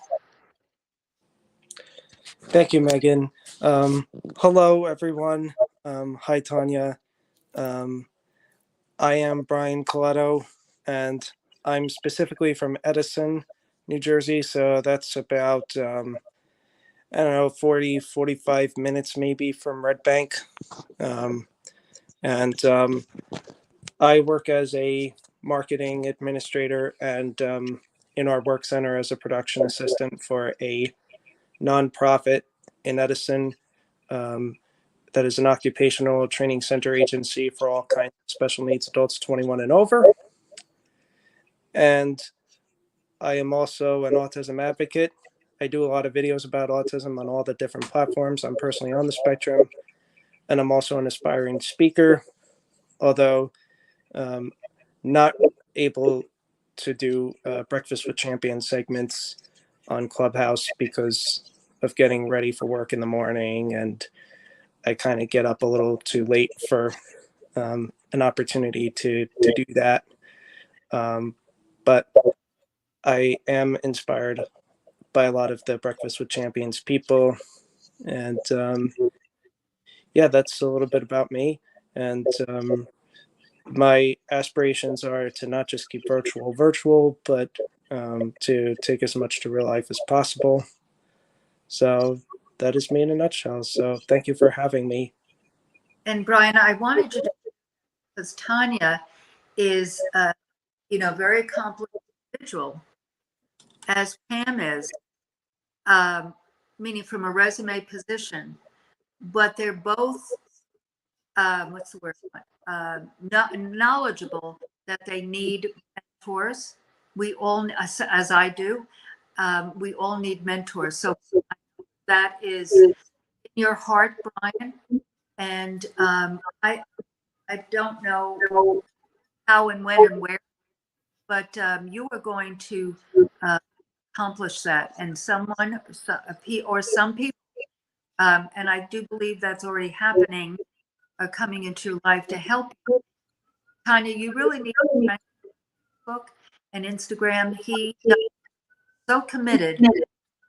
Thank you, Megan. Hello, everyone. Hi, Tonya. I am Brian Coletto, and I'm specifically from Edison, New Jersey. So that's about, I don't know, 45 minutes maybe from Red Bank. And I work as a marketing administrator and in our work center as a production assistant for a nonprofit in Edison. That is an occupational training center agency for all kinds of special needs adults 21 and over. And I am also an autism advocate. I do a lot of videos about autism on all the different platforms. I'm personally on the spectrum, and I'm also an aspiring speaker, although not able to do Breakfast with Champions segments on Clubhouse because of getting ready for work in the morning, and I kind of get up a little too late for an opportunity to do that. But I am inspired by a lot of the Breakfast with Champions people. And yeah, that's a little bit about me. And my aspirations are to not just keep virtual, but to take as much to real life as possible. So that is me in a nutshell. So thank you for having me. And Brian, I wanted you to, because Tonya is, very accomplished individual, as Pam is, meaning from a resume position, but they're both, what's the word? Knowledgeable that they need mentors. We all, as I do, we all need mentors. So that is in your heart, Brian. And I don't know how and when and where, but you are going to accomplish that. And someone or some people, and I do believe that's already happening, are coming into your life to help you. Tonya, you really need Facebook and Instagram. He is so committed.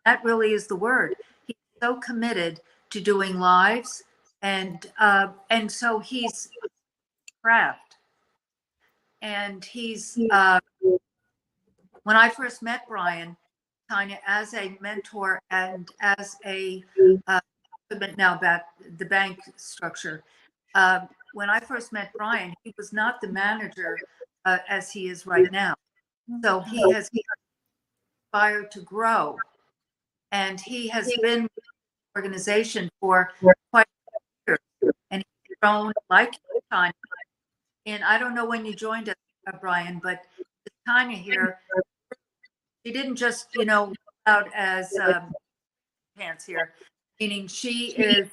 That really is the word. He's so committed to doing lives, and so he's craft, and he's when I first met Brian, Tonya, as a mentor and as a now about the bank structure. When I first met Brian, he was not the manager as he is right now. So he has inspired to grow, and he has been with the organization for quite a year, and he's grown like Tonya. And I don't know when you joined us, Brian, but Tonya here, she didn't just, out as pants here, meaning she is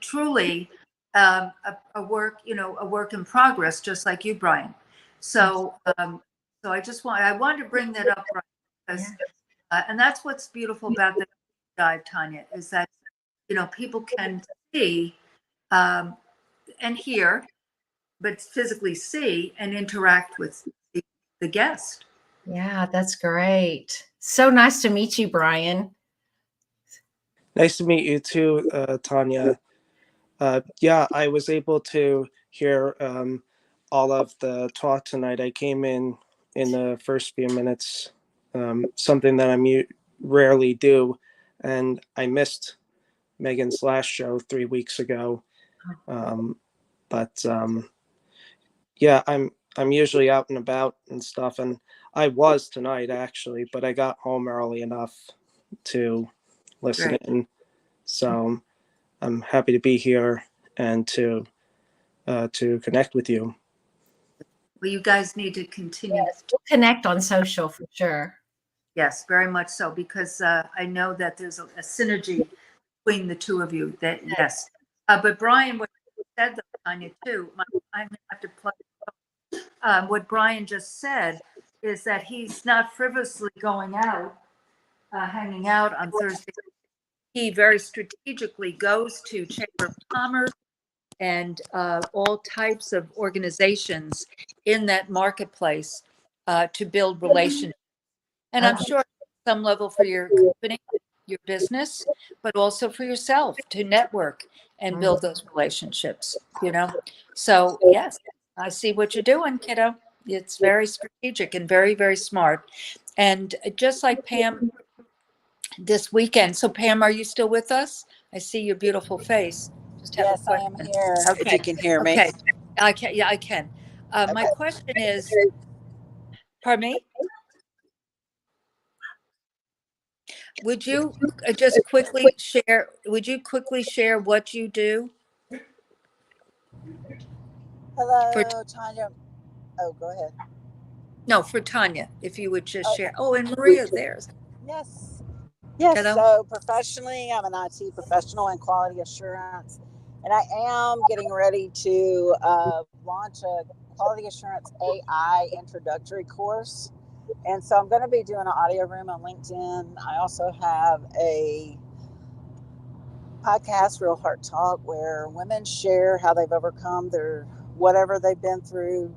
truly a work, a work in progress, just like you, Brian. So, so I wanted to bring that up, Brian, because, and that's what's beautiful about the dive, Tonya, is that, people can see and hear, but physically see and interact with the guest. Yeah, that's great. So nice to meet you, Brian. Nice to meet you too, Tonya. Yeah, I was able to hear all of the talk tonight. I came in the first few minutes, something that I rarely do, and I missed Megan's last show 3 weeks ago. But yeah, I'm usually out and about and stuff, and I was tonight actually, but I got home early enough to listen in. So I'm happy to be here and to connect with you. Well, you guys need to continue to connect on social for sure. Yes, very much so, because I know that there's a synergy between the two of you. That yes, but Brian, what you said, Tonya, too. I have to plug. What Brian just said is that he's not frivolously going out, hanging out on Thursday. He very strategically goes to Chamber of Commerce and all types of organizations in that marketplace to build relationships. And I'm sure at some level for your company, your business, but also for yourself to network and build those relationships, So yes, I see what you're doing, kiddo. It's very strategic and very, very smart. And just like Pam this weekend. So Pam, are you still with us? I see your beautiful face. Just have Yes, a question. I am here. Okay. If you can hear me. Okay. I can. Yeah, I can. My question is, pardon me? Would you just quickly share? Would you quickly share what you do? Hello, Tonya. Oh, go ahead. No, for Tonya, if you would just share. Oh, and Maria, there's. Yes. Yes. Hello? So professionally, I'm an IT professional in quality assurance, and I am getting ready to launch a quality assurance AI introductory course. And so I'm going to be doing an audio room on LinkedIn. I also have a podcast, Real Heart Talk, where women share how they've overcome their whatever they've been through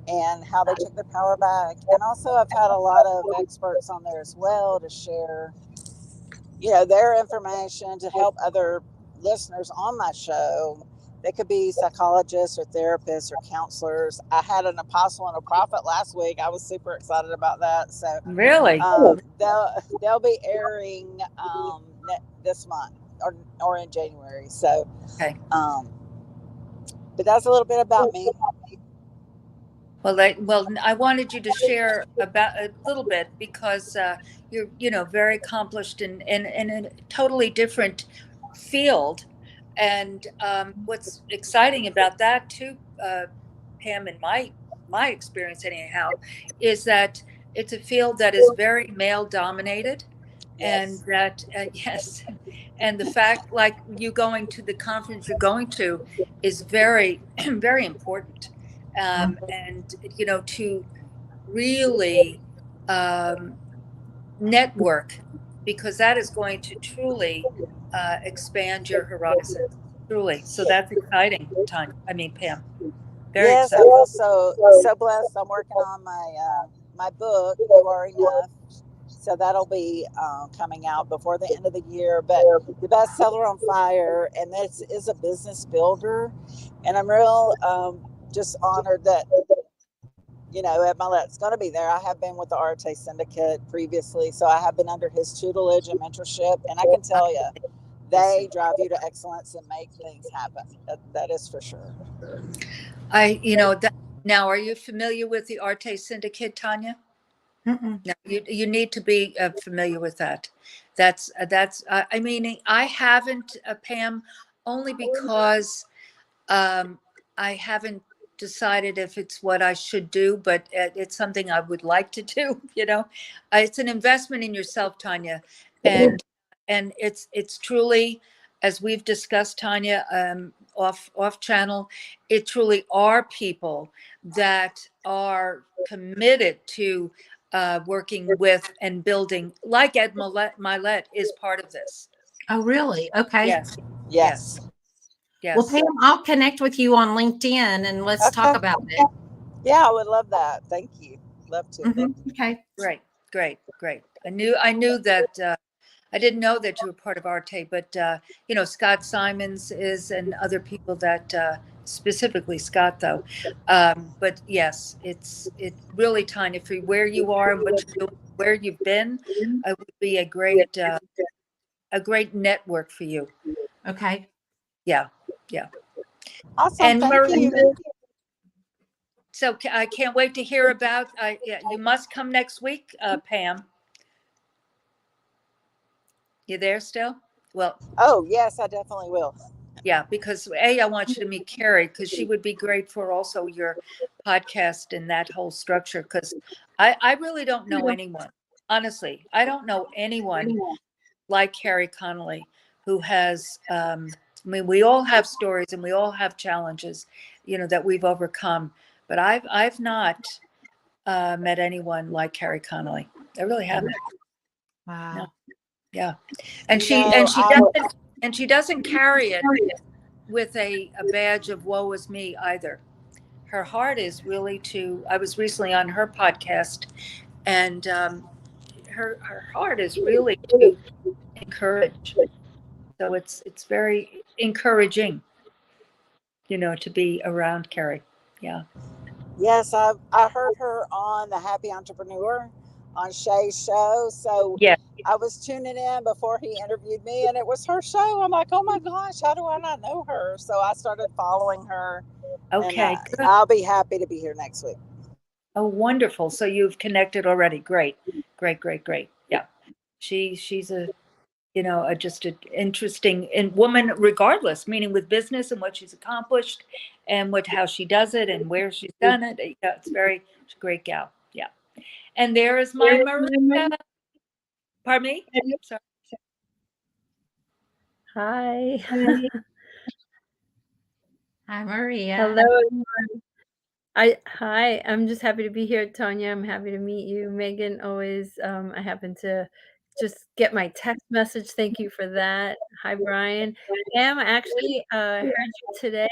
and how they took their power back. And also I've had a lot of experts on there as well to share, their information to help other listeners on my show. They could be psychologists or therapists or counselors. I had an apostle and a prophet last week. I was super excited about that. So Really? They'll be airing this month or in January. So, Okay. But that's a little bit about me. Well, I wanted you to share about a little bit because you're, very accomplished in a totally different field. And what's exciting about that too, Pam, in my my experience anyhow, is that it's a field that is very male dominated, and Yes. that yes, and the fact like you going to the conference you're going to is very very important, and to really um, network, because that is going to truly expand your horizons. Truly. So that's exciting, Tanya. I mean, Pam. Very Yes, I exciting. feel so blessed. I'm working on my book, You Are Enough. So that'll be coming out before the end of the year. But the bestseller on fire, and this is a business builder, and I'm real just honored that Ed Millett's going to be there. I have been with the Arte Syndicate previously, so I have been under his tutelage and mentorship, and I can tell you, they drive you to excellence and make things happen. That is for sure. Now, are you familiar with the Arte Syndicate, Tanya? Mm-mm. No, you need to be familiar with that. I mean, I haven't, Pam, only because I haven't decided if it's what I should do, but it's something I would like to do. It's an investment in yourself, Tanya, and it's truly, as we've discussed, Tanya, off channel, it truly are people that are committed to working with and building, like Ed Milet is part of this. Oh, really? Okay. Yes, Yes. Well, yes. Pam, I'll connect with you on LinkedIn and let's talk Okay. about it. Yeah, I would love that. Thank you. Love to. Mhm. Okay. Great. I knew that. I didn't know that you were part of Arte, but Scott Simons is, and other people that specifically Scott though. But yes, it really, Tanya, for where you are and what you're doing, where you've been, it would be a great network for you. Okay. Yeah. Awesome. And Thank Marie, you. so I can't wait to hear about. You must come next week, Pam. You there still? Well, Oh, yes, I definitely will. yeah, because I want you to meet Carrie, because she would be great for also your podcast and that whole structure. Because I really don't know anyone, honestly. I don't know anyone like Carrie Connolly who has. I mean, we all have stories and we all have challenges, that we've overcome. But I've not met anyone like Carrie Connolly. I really haven't. Wow. No. Yeah, and No, she doesn't carry it with a badge of woe is me either. Her heart is really to. I was recently on her podcast, and her heart is really to encourage. So it's very encouraging, to be around Carrie. Yeah. Yes, I heard her on the Happy Entrepreneur on Shay's show. So Yeah. I was tuning in before he interviewed me, and it was her show. I'm like, oh my gosh, how do I not know her? So I started following her, and Okay. Good. I'll be happy to be here next week. Oh, wonderful. So you've connected already. Great. Yeah. She's just an interesting and woman, regardless, meaning with business and what she's accomplished and how she does it and where she's done it. Yeah, she's a great gal. Yeah. And there is my Maria. Pardon me? Sorry. Hi. Hi, Maria. Hello, everyone. Hi. I'm just happy to be here, Tonya. I'm happy to meet you, Megan. Always, I happen to just get my text message. Thank you for that. Hi, Brian. Pam, I actually heard you today.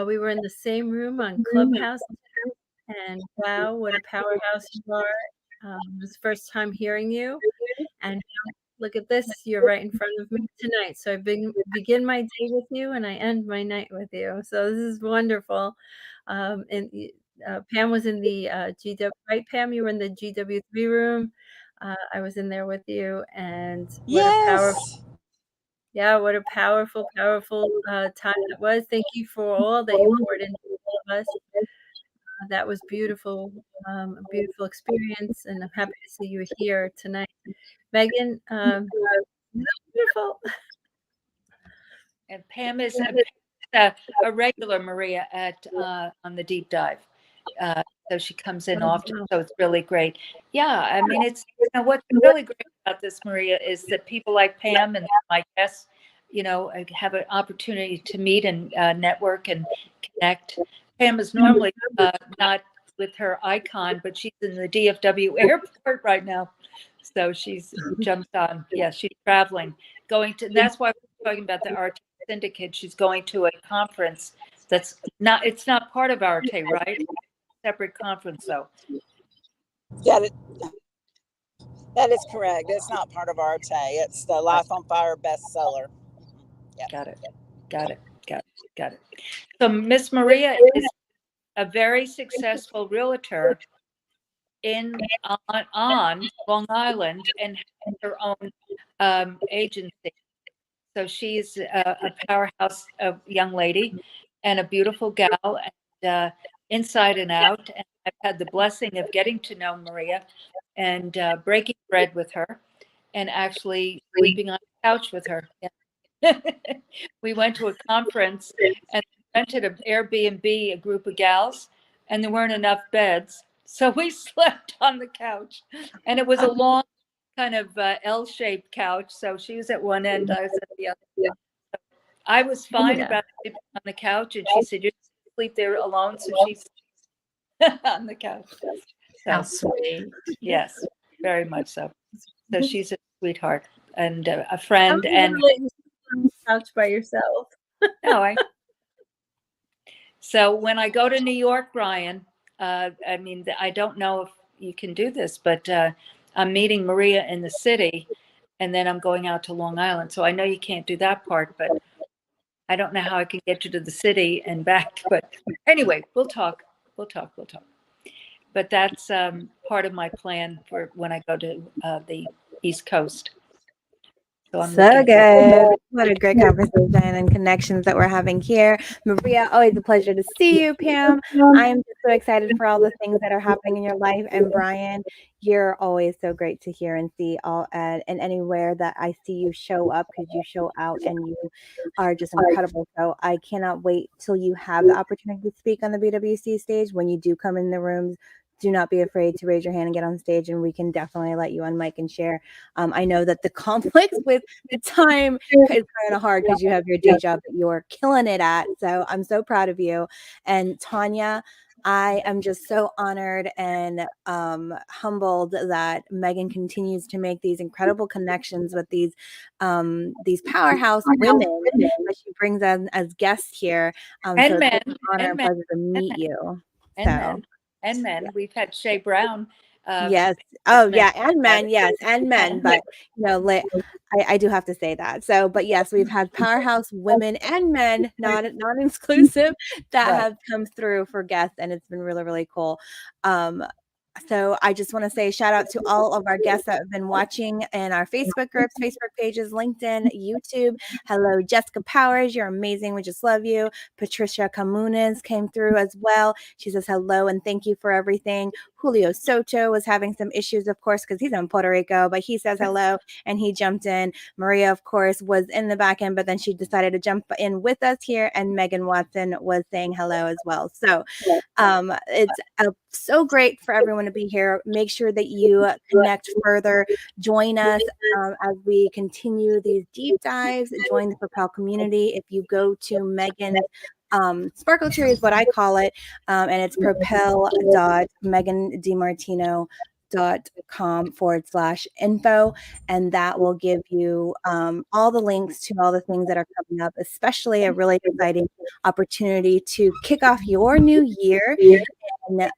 We were in the same room on Clubhouse, and wow, what a powerhouse you are. It was the first time hearing you, and look at this, you're right in front of me tonight. So I begin my day with you and I end my night with you. So this is wonderful. And Pam was in the GW, right, Pam? You were in the GW3 room. I was in there with you, and what a Yes. what a powerful time it was. Thank you for all that you poured into all of us. That was beautiful, a beautiful experience, and I'm happy to see you here tonight. Megan, beautiful. And Pam is a regular, Maria, at on the deep dive. So she comes in Oh, often. wow. So it's really great. Yeah, I mean, it's, what's really great about this, Maria, is that people like Pam and my guests, have an opportunity to meet and network and connect. Pam is normally not with her icon, but she's in the DFW airport right now. So she's jumped on. Yeah, she's traveling, that's why we're talking about the RT Syndicate. She's going to a conference it's not part of RT, right? Separate conference, though. That, that is correct. It's not part of RTA. It's the Life on Fire bestseller. Yeah. Got it. So Miss Maria is a very successful realtor on Long Island and has her own agency. So she's a powerhouse of young lady and a beautiful gal, and inside and out. And I've had the blessing of getting to know Maria and breaking bread with her and actually sleeping on the couch with her. Yeah. We went to a conference and rented an Airbnb, a group of gals, and there weren't enough beds. So we slept on the couch, and it was a long kind of L-shaped couch. So she was at one end, I was at the other. I was fine about sleeping on the couch, and she said, "You sleep there alone." So she's on the couch. How So, sweet. yes, very much so. So she's a sweetheart and a How friend. do you And let you sit on the couch by yourself? no, so when I go to New York, Brian, I mean, I don't know if you can do this, but I'm meeting Maria in the city, and then I'm going out to Long Island. So I know you can't do that part, but I don't know how I can get you to the city and back. But anyway, we'll talk. But that's part of my plan for when I go to the East Coast. So I'm So looking good. What a great conversation and connections that we're having here. Maria, always a pleasure to see you. Pam, I am just so excited for all the things that are happening in your life. And Brian, you're always so great to hear and see and anywhere that I see you show up, because you show out and you are just incredible. So I cannot wait till you have the opportunity to speak on the BWC stage. When you do come in the rooms, do not be afraid to raise your hand and get on stage, and we can definitely let you on mic and share. I know that the conflicts with the time is kind of hard because you have your day job that you're killing it at. So I'm so proud of you. And Tonya, I am just so honored and humbled that Megan continues to make these incredible connections with these powerhouse women that she brings in as guests here. So and it's men, an honor and pleasure to meet you. and men. We've had Shay Brown. Yes. Oh, yeah. And men. Yes. And men. But, I do have to say that. So, but yes, we've had powerhouse women and men, not exclusive, that Right. have come through for guests. And it's been really, really cool. So I just want to say shout out to all of our guests that have been watching in our Facebook groups, Facebook pages, LinkedIn, YouTube. Hello, Jessica Powers. You're amazing. We just love you. Patricia Camunes came through as well. She says hello and thank you for everything. Julio Soto was having some issues, of course, because he's in Puerto Rico, but he says hello and he jumped in. Maria, of course, was in the back end, but then she decided to jump in with us here. And Megan Watson was saying hello as well. So it's so great for everyone to be here. Make sure that you connect further. Join us as we continue these deep dives. Join the Propel community. If you go to Megan's Sparkle Tree is what I call it, and it's propel.megandimartino.com/info, and that will give you all the links to all the things that are coming up, especially a really exciting opportunity to kick off your new year and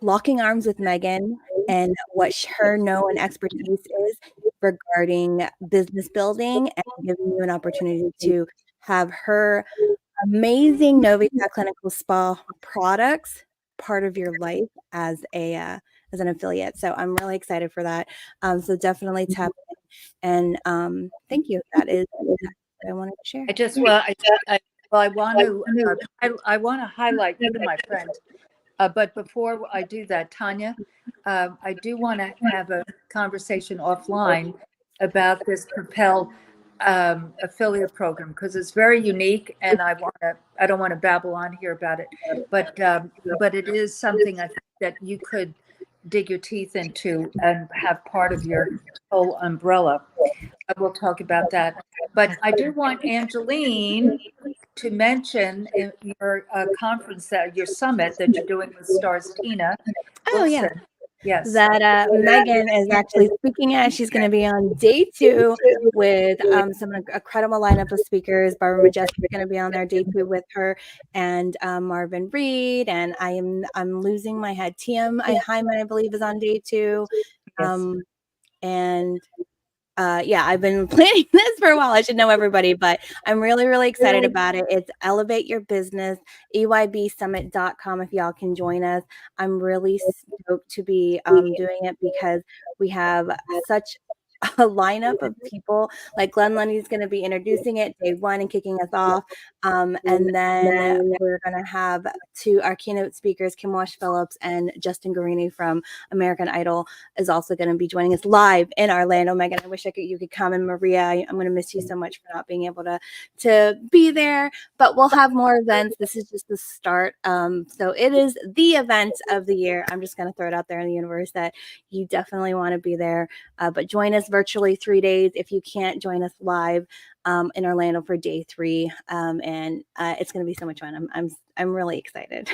locking arms with Megan and what her know and expertise is regarding business building, and giving you an opportunity to have her amazing Novita Clinical Spa products part of your life as an affiliate. So I'm really excited for that. So definitely tap in. And thank you. That is what I wanted to share. I want to highlight you, my friend. But before I do that, Tonya, I do want to have a conversation offline about this Propel affiliate program because it's very unique, and I don't want to babble on here about it, but it is something I think that you could dig your teeth into and have part of your whole umbrella. We'll talk about that. But I do want Angeline to mention in your conference, your summit that you're doing with Stars Tina Oh, yeah. Wilson. Yes. That Megan is actually speaking at. She's going to be on day 2 with some incredible lineup of speakers. Barbara Majestic is going to be on there day 2 with her, and Marvin Reed, and I'm losing my head. Hyman, I believe, is on day 2. Yes. And yeah, I've been planning this for a while. I should know everybody, but I'm really, really excited about it. It's Elevate Your Business, EYBsummit.com if y'all can join us. I'm really stoked to be doing it because we have such a lineup of people. Like Glenn Lundy's going to be introducing it day 1 and kicking us off. And then we're going to have our keynote speakers, Kim Walsh Phillips and Justin Guarini from American Idol is also going to be joining us live in Orlando. Megan, I wish you could come. And Maria, I'm going to miss you so much for not being able to be there, but we'll have more events. This is just the start. So it is the event of the year. I'm just going to throw it out there in the universe that you definitely want to be there, but join us virtually 3 days if you can't join us live in Orlando for day 3, and it's going to be so much fun. I'm really excited.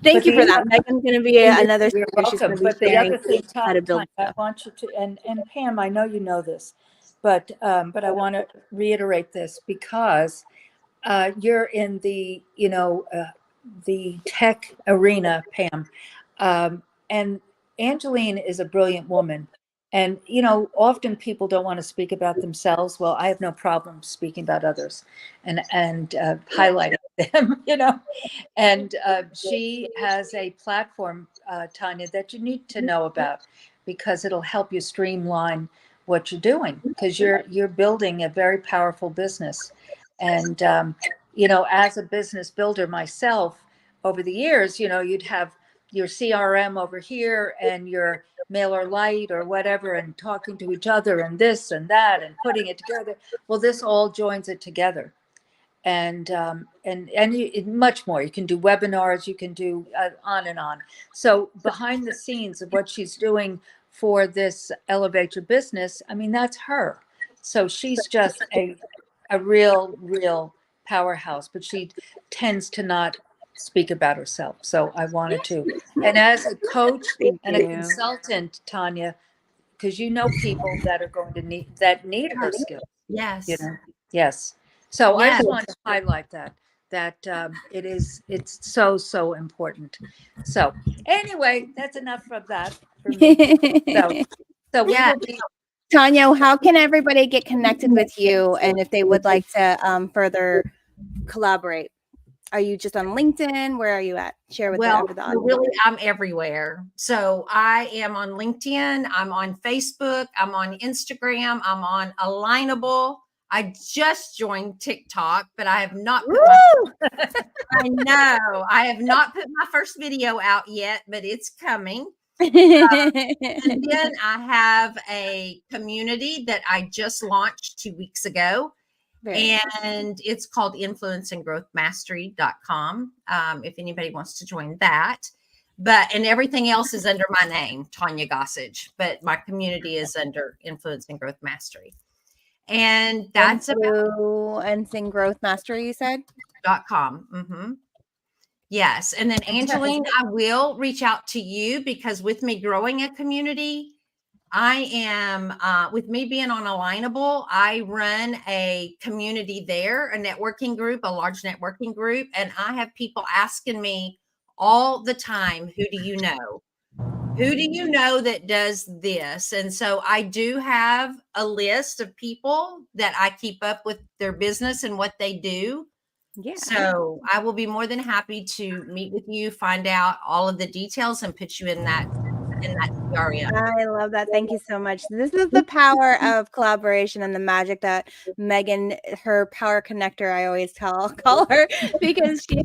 Thank you for that. Megan's going to be another You're speaker. She's going welcome. to be But the other sharing thing, how to build I stuff. want you to, and Pam, I know you know this, but I want to reiterate this because you're in the the tech arena, Pam, and Angeline is a brilliant woman. And often people don't want to speak about themselves. Well, I have no problem speaking about others, and highlighting them. And she has a platform, Tanya, that you need to know about because it'll help you streamline what you're doing because you're building a very powerful business. And as a business builder myself, over the years, you'd have your CRM over here and your mailer light or whatever, and talking to each other and this and that and putting it together. Well, this all joins it together. And much more. You can do webinars, you can do on and on. So behind the scenes of what she's doing for this Elevate Your Business, I mean, that's her. So she's just a real powerhouse, but she tends to not speak about herself. So I wanted to. And as a coach and a consultant, Tanya, because people that are going to need her skills. Yes. Yes. So I Yes. just want to highlight that it's so important. So anyway, that's enough of that for me. So we will be. Tonya, how can everybody get connected with you, and if they would like to further collaborate? Are you just on LinkedIn? Where are you at? Share with the audience. Really, I'm everywhere. So I am on LinkedIn. I'm on Facebook. I'm on Instagram. I'm on Alignable. I just joined TikTok, but I have not put I know. I have not put my first video out yet, but it's coming. And then I have a community that I just launched 2 weeks ago. And it's called influenceandgrowthmastery.com. If anybody wants to join that. And everything else is under my name, Tonya Gossage, but my community is under Influence and Growth Mastery. And that's Influence and Growth Mastery, you said? .com. Mm-hmm. Yes. And then Angeline, I will reach out to you because with me growing a community, I am, with me being on Alignable, I run a community there, a networking group, a large networking group. And I have people asking me all the time, who do you know? Who do you know that does this? And so I do have a list of people that I keep up with their business and what they do. Yeah. So I will be more than happy to meet with you, find out all of the details and put you in that CRM. I love that. Thank you so much. This is the power of collaboration and the magic that Megan, her power connector, I always call her, because she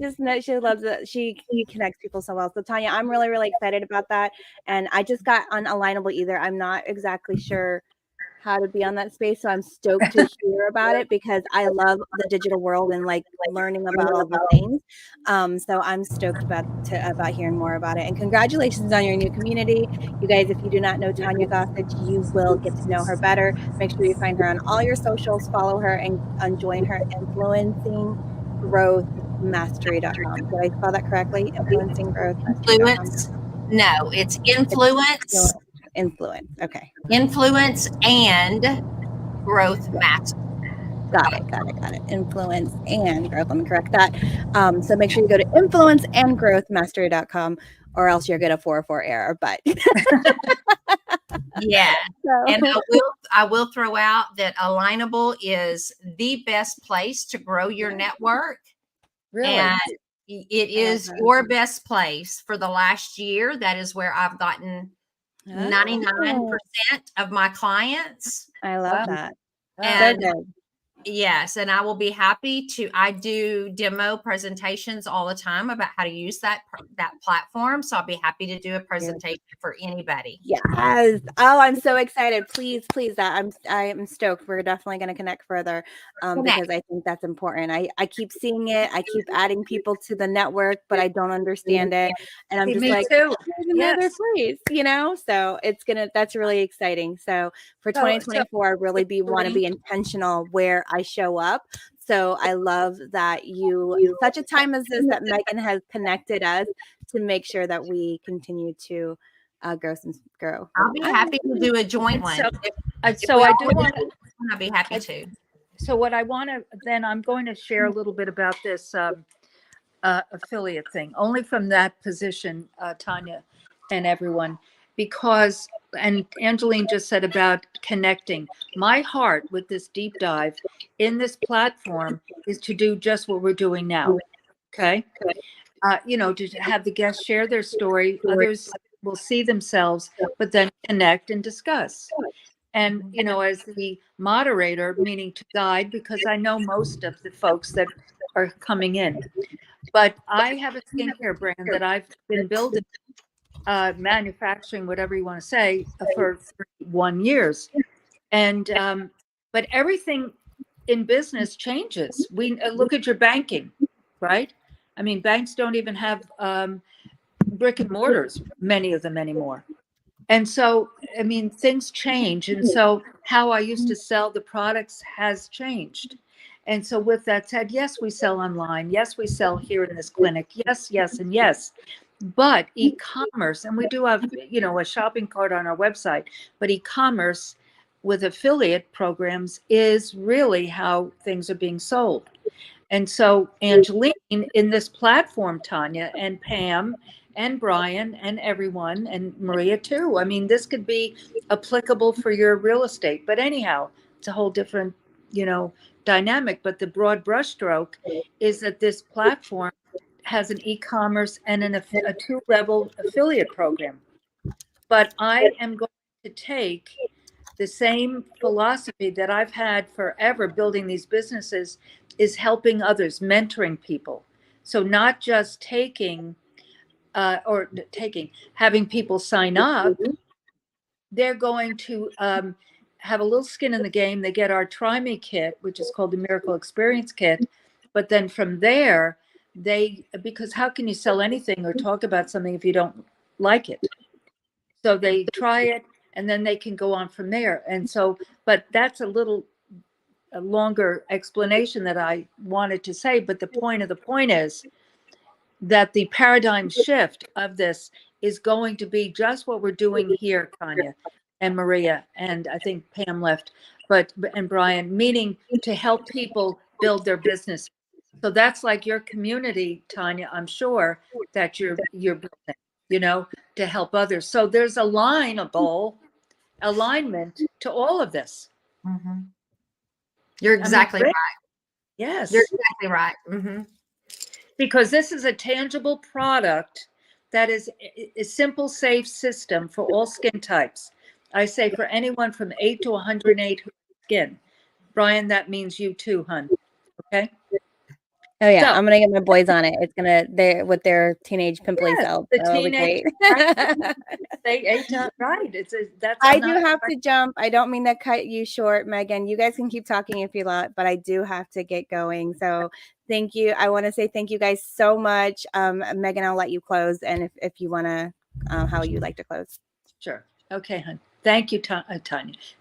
loves it. She connects people so well. So Tonya, I'm really excited about that. And I just got unalignable either. I'm not exactly sure how to be on that space. So I'm stoked to hear about it because I love the digital world and like learning about all the things. So I'm stoked about hearing more about it. And congratulations on your new community. You guys, if you do not know Tonya Gossage, you will get to know her better. Make sure you find her on all your socials, follow her, and join her influencing growth mastery.com. Did I spell that correctly? Influencing growth mastery.com. Influence. No, it's influence. Influence. Okay. Influence and growth mastery. Got it. Influence and growth. Let me correct that. So make sure you go to influenceandgrowthmastery.com or else you're going to 404 error. But Yeah. so. And I will throw out that Alignable is the best place to grow your network. Really? And it is your best place for the last year. That is where I've gotten 99% of my clients. I love that. And so good. yes, and I will be happy to. I do demo presentations all the time about how to use that platform. So I'll be happy to do a presentation for anybody. Yes. Oh, I'm so excited. Please. I am stoked. We're definitely going to connect further because I think that's important. I keep seeing it. I keep adding people to the network, but I don't understand it. And I'm just like, too. There's another place, So that's really exciting. So for 2024, I really want to be intentional where I show up. So I love that such a time as this, that Megan has connected us to make sure that we continue to grow. I'll be happy to do a joint one. So I do want to. I'll be happy to. So what I want to then, I'm going to share a little bit about this affiliate thing, only from that position, Tonya and everyone, because, and Angeline just said about connecting. My heart with this deep dive in this platform is to do just what we're doing now. Okay. To have the guests share their story, others will see themselves, but then connect and discuss. And, as the moderator, meaning to guide, because I know most of the folks that are coming in, but I have a skincare brand that I've been building, manufacturing, whatever you want to say, for 1 year. And, but everything in business changes. We look at your banking, right? I mean, banks don't even have brick and mortars, many of them anymore. And so, I mean, things change. And so how I used to sell the products has changed. And so with that said, yes, we sell online. Yes, we sell here in this clinic. Yes, and yes. But e-commerce, and we do have, a shopping cart on our website, but e-commerce with affiliate programs is really how things are being sold. And so Angeline in this platform, Tonya and Pam and Brian and everyone, and Maria too. I mean, this could be applicable for your real estate. But anyhow, it's a whole different, dynamic. But the broad brushstroke is that this platform has an e-commerce and a 2-level affiliate program. But I am going to take the same philosophy that I've had forever building these businesses, is helping others, mentoring people. So not just having people sign up. They're going to have a little skin in the game. They get our Try Me kit, which is called the Miracle Experience Kit. But then from there, because how can you sell anything or talk about something if you don't like it? So they try it, and then they can go on from there. And so, but that's a longer explanation that I wanted to say. But the point is that the paradigm shift of this is going to be just what we're doing here, Tonya and Maria, and I think Pam left, and Brian, meaning to help people build their business. So that's like your community, Tonya, I'm sure that you're building, to help others. So there's alignment to all of this. Mm-hmm. You're exactly right. Yes. You're exactly right. Mm-hmm. Because this is a tangible product that is a simple, safe system for all skin types. I say for anyone from 8 to 108 skin. Brian, that means you too, hun. Okay? Oh yeah, So, I'm gonna get my boys on it. It's gonna they're with their teenage pimply yes, self. the So it'll be teenage, great. they ate up right. That's I I'm do not have to jump. I don't mean to cut you short, Megan. You guys can keep talking if you like, but I do have to get going. So thank you. I want to say thank you guys so much. Megan, I'll let you close, and if you want to, how you'd like to close. sure. Okay, hon. Thank you, Tanya.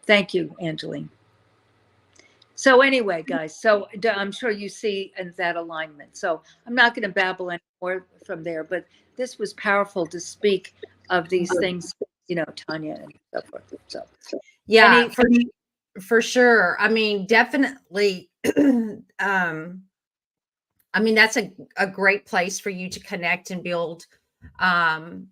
Thank you, Angeline. So anyway, guys, so I'm sure you see in that alignment. So I'm not going to babble anymore from there, but this was powerful to speak of these things, Tanya and so forth. So Yeah, any, for sure. I mean, definitely. I mean, that's a great place for you to connect and build, um,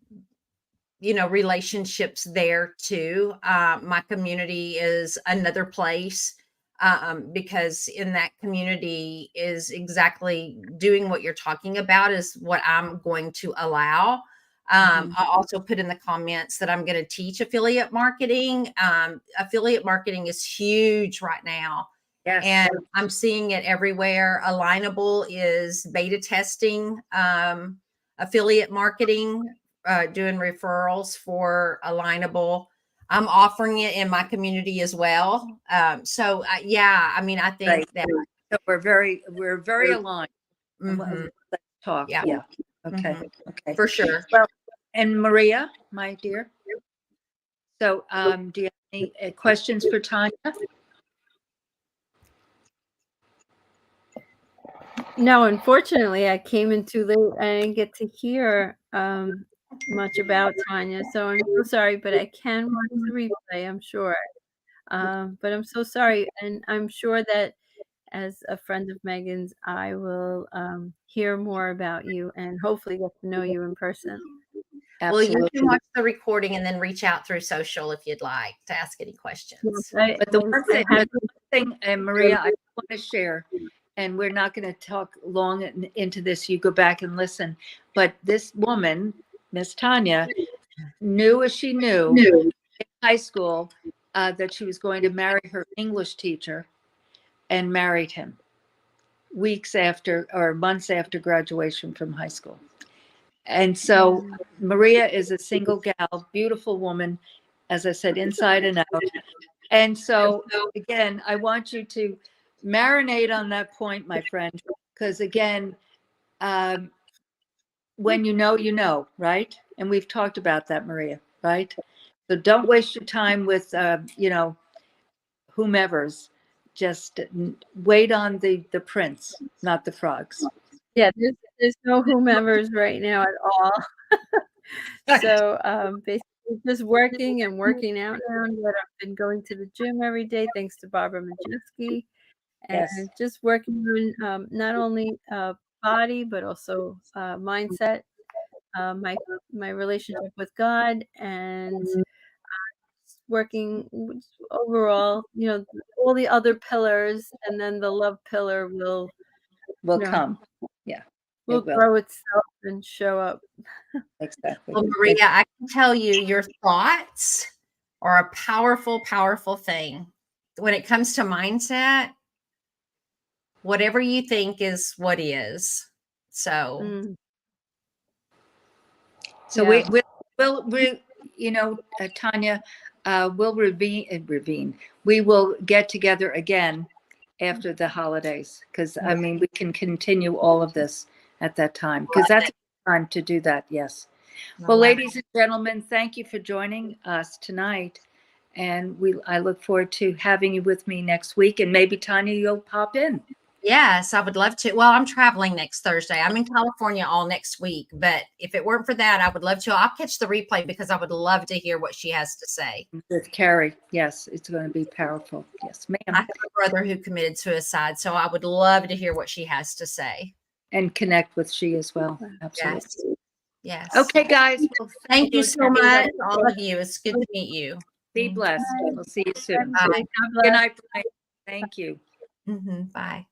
relationships there too. My community is another place, because in that community is exactly doing what you're talking about is what I'm going to allow. I also put in the comments that I'm going to teach affiliate marketing. Affiliate marketing is huge right now. yes, And I'm seeing it everywhere. Alignable is beta testing affiliate marketing, doing referrals for Alignable. I'm offering it in my community as well. Yeah, I mean, I think right. that So we're very aligned. mhm, Let's talk. yeah, Yeah. Okay. mhm, Okay. for sure. Well, and Maria, my dear. So, do you have any questions for Tanya? No, unfortunately, I came in too late. I didn't get to hear much about Tanya, so I'm so sorry. But I can watch the replay, I'm sure. But I'm so sorry, and I'm sure that as a friend of Megan's, I will hear more about you and hopefully get to know you in person. Well, you Absolutely. can watch the recording and then reach out through social if you'd like to ask any Yes, questions. But the one I have thing, and Maria, I want to share, and we're not going to talk long into this. You go back and listen. But this woman, Miss Tanya, knew as she knew in high school that she was going to marry her English teacher, and married him weeks after or months after graduation from high school. And so Maria is a single gal, beautiful woman, as I said, inside and out. And so, again, I want you to marinate on that point, my friend, because again, when you know, right? And we've talked about that, Maria, right? So don't waste your time with, whomever's. Just wait on the prince, not the frogs. Yeah, there's no whomevers right now at all. So basically just working and working out now. But I've been going to the gym every day thanks to Barbara Majewski, and Yes, just working on not only body but also mindset, my relationship with God, and working overall, all the other pillars, and then the love pillar will you know, come. Yeah, will it will. grow itself and show up. Exactly. Well, Maria, I can tell you your thoughts are a powerful, powerful thing. When it comes to mindset, whatever you think is what is. So, Mm, So yeah. Tanya, we'll ravine. We will get together again after the holidays because I mean we can continue all of this at that time because that's the time to do that. Yes. Well, ladies and gentlemen, thank you for joining us tonight, and I look forward to having you with me next week, and maybe Tanya, you'll pop in. yes, I would love to. Well, I'm traveling next Thursday. I'm in California all next week, but if it weren't for that, I would love to. I'll catch the replay because I would love to hear what she has to say. With Carrie. Yes, it's going to be powerful. Yes, I ma'am. have a brother who committed suicide, so I would love to hear what she has to say. And connect with she as well. Absolutely. Yes. Yes. Okay, guys. Well, Thank you so again. much, all of you. It's good to meet you. Be blessed. We'll see you soon. Bye. Good night. Brian. Thank you. Bye.